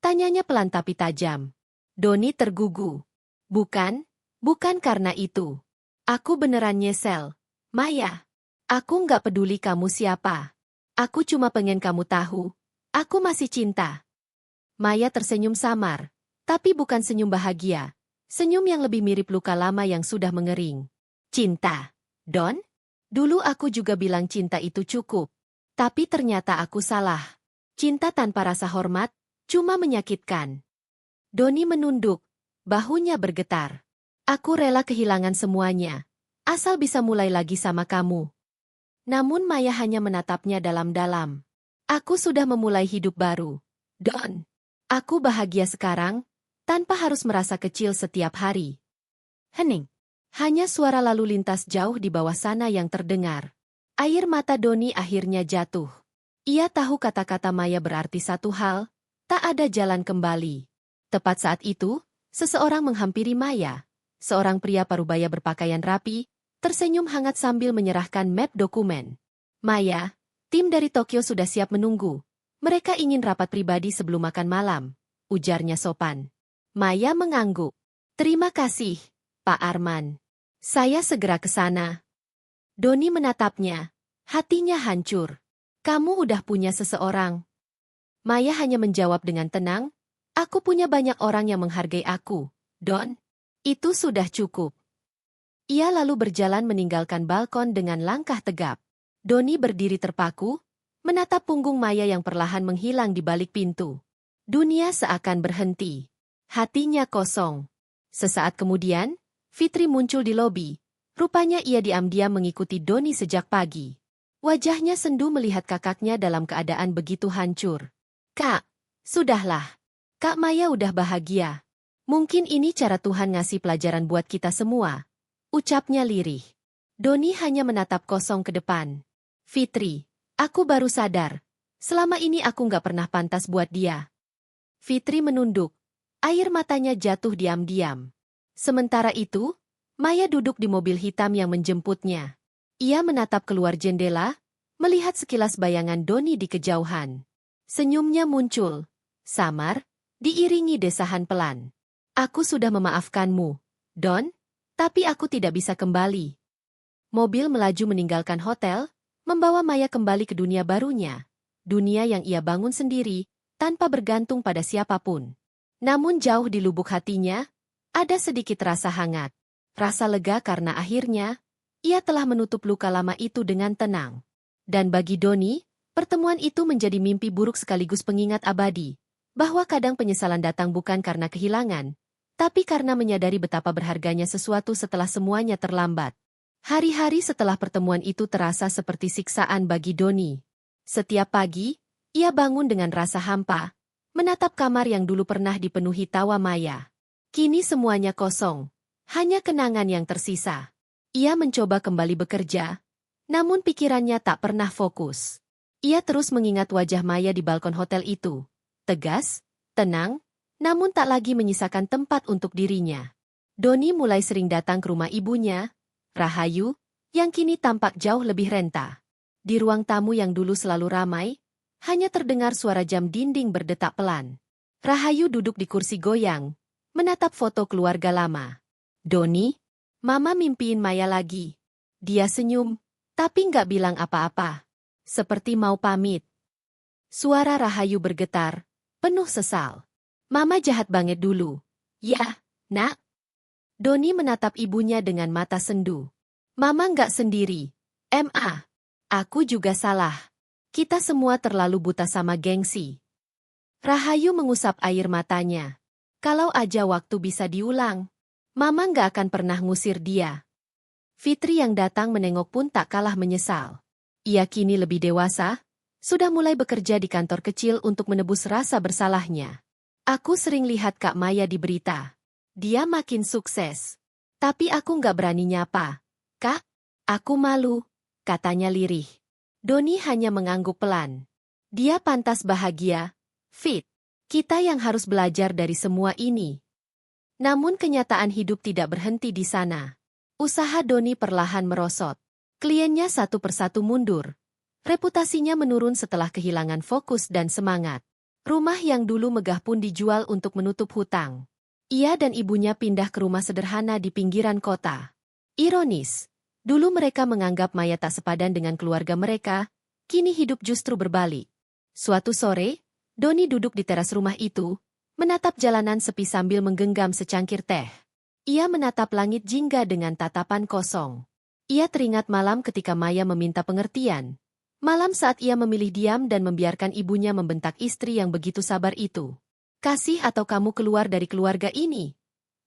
Speaker 1: Tanyanya pelan tapi tajam. Doni tergugu. Bukan karena itu. Aku beneran nyesel. Maya, aku nggak peduli kamu siapa. Aku cuma pengen kamu tahu. Aku masih cinta. Maya tersenyum samar, tapi bukan senyum bahagia. Senyum yang lebih mirip luka lama yang sudah mengering. Cinta. Don? Dulu aku juga bilang cinta itu cukup. Tapi ternyata aku salah. Cinta tanpa rasa hormat, cuma menyakitkan. Doni menunduk, bahunya bergetar. Aku rela kehilangan semuanya. Asal bisa mulai lagi sama kamu. Namun Maya hanya menatapnya dalam-dalam. Aku sudah memulai hidup baru. Don. Aku bahagia sekarang, tanpa harus merasa kecil setiap hari. Hening. Hanya suara lalu lintas jauh di bawah sana yang terdengar. Air mata Doni akhirnya jatuh. Ia tahu kata-kata Maya berarti satu hal, tak ada jalan kembali. Tepat saat itu, seseorang menghampiri Maya. Seorang pria parubaya berpakaian rapi, tersenyum hangat sambil menyerahkan map dokumen. Maya, tim dari Tokyo sudah siap menunggu. Mereka ingin rapat pribadi sebelum makan malam, ujarnya sopan. Maya mengangguk. Terima kasih, Pak Arman. Saya segera ke sana. Doni menatapnya. Hatinya hancur. Kamu udah punya seseorang. Maya hanya menjawab dengan tenang. Aku punya banyak orang yang menghargai aku, Don. Itu sudah cukup. Ia lalu berjalan meninggalkan balkon dengan langkah tegap. Doni berdiri terpaku, menatap punggung Maya yang perlahan menghilang di balik pintu. Dunia seakan berhenti. Hatinya kosong. Sesaat kemudian, Fitri muncul di lobi. Rupanya ia diam-diam mengikuti Doni sejak pagi. Wajahnya sendu melihat kakaknya dalam keadaan begitu hancur. Kak, sudahlah. Kak Maya udah bahagia. Mungkin ini cara Tuhan ngasih pelajaran buat kita semua. Ucapnya lirih. Doni hanya menatap kosong ke depan. Fitri, aku baru sadar. Selama ini aku nggak pernah pantas buat dia. Fitri menunduk. Air matanya jatuh diam-diam. Sementara itu, Maya duduk di mobil hitam yang menjemputnya. Ia menatap keluar jendela, melihat sekilas bayangan Doni di kejauhan. Senyumnya muncul, samar, diiringi desahan pelan. Aku sudah memaafkanmu, Don, tapi aku tidak bisa kembali. Mobil melaju meninggalkan hotel, membawa Maya kembali ke dunia barunya. Dunia yang ia bangun sendiri, tanpa bergantung pada siapapun. Namun jauh di lubuk hatinya, ada sedikit rasa hangat. Rasa lega karena akhirnya, ia telah menutup luka lama itu dengan tenang. Dan bagi Doni, pertemuan itu menjadi mimpi buruk sekaligus pengingat abadi. Bahwa kadang penyesalan datang bukan karena kehilangan, tapi karena menyadari betapa berharganya sesuatu setelah semuanya terlambat. Hari-hari setelah pertemuan itu terasa seperti siksaan bagi Doni. Setiap pagi, ia bangun dengan rasa hampa, menatap kamar yang dulu pernah dipenuhi tawa Maya. Kini semuanya kosong, hanya kenangan yang tersisa. Ia mencoba kembali bekerja, namun pikirannya tak pernah fokus. Ia terus mengingat wajah Maya di balkon hotel itu. Tegas, tenang, namun tak lagi menyisakan tempat untuk dirinya. Doni mulai sering datang ke rumah ibunya, Rahayu, yang kini tampak jauh lebih renta. Di ruang tamu yang dulu selalu ramai, hanya terdengar suara jam dinding berdetak pelan. Rahayu duduk di kursi goyang, menatap foto keluarga lama. Doni, Mama mimpiin Maya lagi. Dia senyum, tapi nggak bilang apa-apa. Seperti mau pamit. Suara Rahayu bergetar, penuh sesal. Mama jahat banget dulu. Ya, Nak. Doni menatap ibunya dengan mata sendu. Mama nggak sendiri. Aku juga salah. Kita semua terlalu buta sama gengsi. Rahayu mengusap air matanya. Kalau aja waktu bisa diulang, Mama nggak akan pernah ngusir dia. Fitri yang datang menengok pun tak kalah menyesal. Ia kini lebih dewasa, sudah mulai bekerja di kantor kecil untuk menebus rasa bersalahnya. Aku sering lihat Kak Maya di berita. Dia makin sukses. Tapi aku nggak berani nyapa. Kak, aku malu, katanya lirih. Doni hanya mengangguk pelan. Dia pantas bahagia, Fit. Kita yang harus belajar dari semua ini. Namun kenyataan hidup tidak berhenti di sana. Usaha Doni perlahan merosot. Kliennya satu persatu mundur. Reputasinya menurun setelah kehilangan fokus dan semangat. Rumah yang dulu megah pun dijual untuk menutup hutang. Ia dan ibunya pindah ke rumah sederhana di pinggiran kota. Ironis, dulu mereka menganggap Maya tak sepadan dengan keluarga mereka, kini hidup justru berbalik. Suatu sore, Doni duduk di teras rumah itu, menatap jalanan sepi sambil menggenggam secangkir teh. Ia menatap langit jingga dengan tatapan kosong. Ia teringat malam ketika Maya meminta pengertian. Malam saat ia memilih diam dan membiarkan ibunya membentak istri yang begitu sabar itu. Kasih atau kamu keluar dari keluarga ini?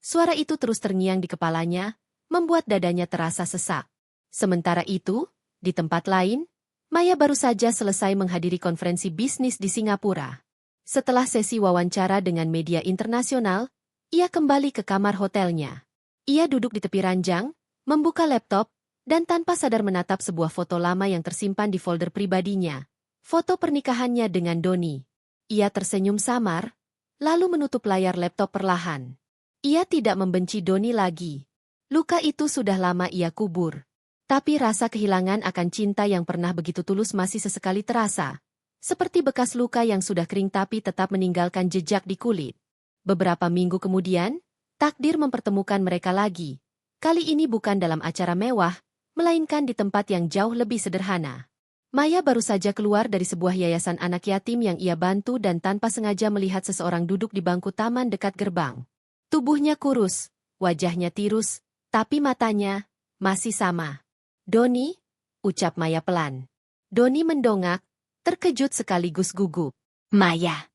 Speaker 1: Suara itu terus terngiang di kepalanya, membuat dadanya terasa sesak. Sementara itu, di tempat lain, Maya baru saja selesai menghadiri konferensi bisnis di Singapura. Setelah sesi wawancara dengan media internasional, ia kembali ke kamar hotelnya. Ia duduk di tepi ranjang, membuka laptop, dan tanpa sadar menatap sebuah foto lama yang tersimpan di folder pribadinya. Foto pernikahannya dengan Doni. Ia tersenyum samar, lalu menutup layar laptop perlahan. Ia tidak membenci Doni lagi. Luka itu sudah lama ia kubur. Tapi rasa kehilangan akan cinta yang pernah begitu tulus masih sesekali terasa. Seperti bekas luka yang sudah kering tapi tetap meninggalkan jejak di kulit. Beberapa minggu kemudian, takdir mempertemukan mereka lagi. Kali ini bukan dalam acara mewah, melainkan di tempat yang jauh lebih sederhana. Maya baru saja keluar dari sebuah yayasan anak yatim yang ia bantu dan tanpa sengaja melihat seseorang duduk di bangku taman dekat gerbang. Tubuhnya kurus, wajahnya tirus, tapi matanya masih sama. Doni, ucap Maya pelan. Doni mendongak, terkejut sekaligus gugup. Maya.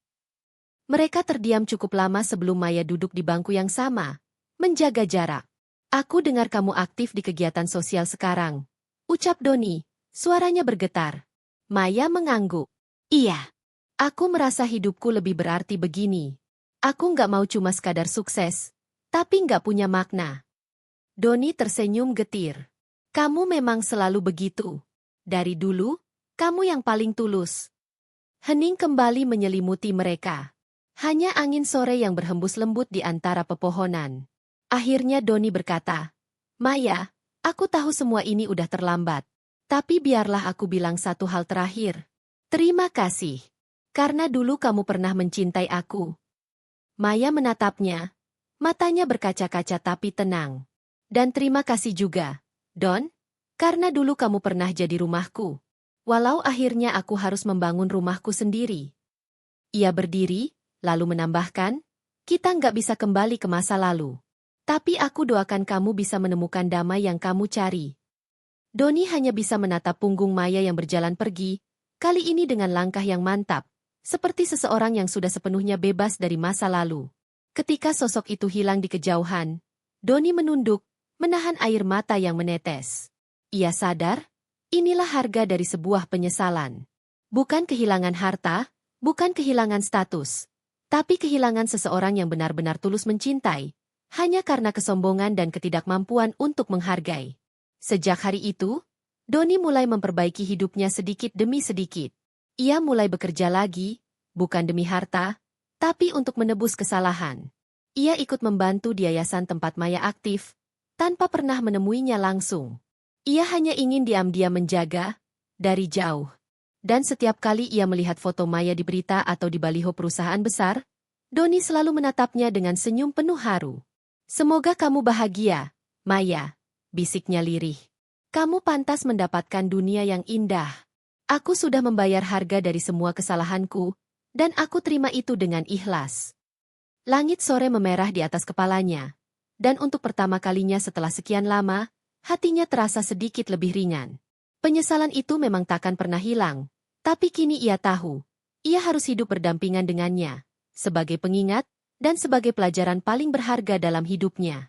Speaker 1: Mereka terdiam cukup lama sebelum Maya duduk di bangku yang sama, menjaga jarak. Aku dengar kamu aktif di kegiatan sosial sekarang, ucap Doni, suaranya bergetar. Maya mengangguk. Iya. Aku merasa hidupku lebih berarti begini. Aku nggak mau cuma sekadar sukses, tapi nggak punya makna. Doni tersenyum getir. Kamu memang selalu begitu. Dari dulu, kamu yang paling tulus. Hening kembali menyelimuti mereka. Hanya angin sore yang berhembus lembut di antara pepohonan. Akhirnya Doni berkata, Maya, aku tahu semua ini udah terlambat. Tapi biarlah aku bilang satu hal terakhir. Terima kasih. Karena dulu kamu pernah mencintai aku. Maya menatapnya. Matanya berkaca-kaca tapi tenang. Dan terima kasih juga, Don, karena dulu kamu pernah jadi rumahku. Walau akhirnya aku harus membangun rumahku sendiri. Ia berdiri, lalu menambahkan, kita nggak bisa kembali ke masa lalu. Tapi aku doakan kamu bisa menemukan damai yang kamu cari. Doni hanya bisa menatap punggung Maya yang berjalan pergi, kali ini dengan langkah yang mantap, seperti seseorang yang sudah sepenuhnya bebas dari masa lalu. Ketika sosok itu hilang di kejauhan, Doni menunduk, menahan air mata yang menetes. Ia sadar, inilah harga dari sebuah penyesalan. Bukan kehilangan harta, bukan kehilangan status, tapi kehilangan seseorang yang benar-benar tulus mencintai, hanya karena kesombongan dan ketidakmampuan untuk menghargai. Sejak hari itu, Doni mulai memperbaiki hidupnya sedikit demi sedikit. Ia mulai bekerja lagi, bukan demi harta, tapi untuk menebus kesalahan. Ia ikut membantu di yayasan tempat Maya aktif, tanpa pernah menemuinya langsung. Ia hanya ingin diam-diam menjaga, dari jauh. Dan setiap kali ia melihat foto Maya di berita atau di baliho perusahaan besar, Doni selalu menatapnya dengan senyum penuh haru. Semoga kamu bahagia, Maya, bisiknya lirih. Kamu pantas mendapatkan dunia yang indah. Aku sudah membayar harga dari semua kesalahanku, dan aku terima itu dengan ikhlas. Langit sore memerah di atas kepalanya, dan untuk pertama kalinya setelah sekian lama, hatinya terasa sedikit lebih ringan. Penyesalan itu memang takkan pernah hilang, tapi kini ia tahu, ia harus hidup berdampingan dengannya, sebagai pengingat, dan sebagai pelajaran paling berharga dalam hidupnya.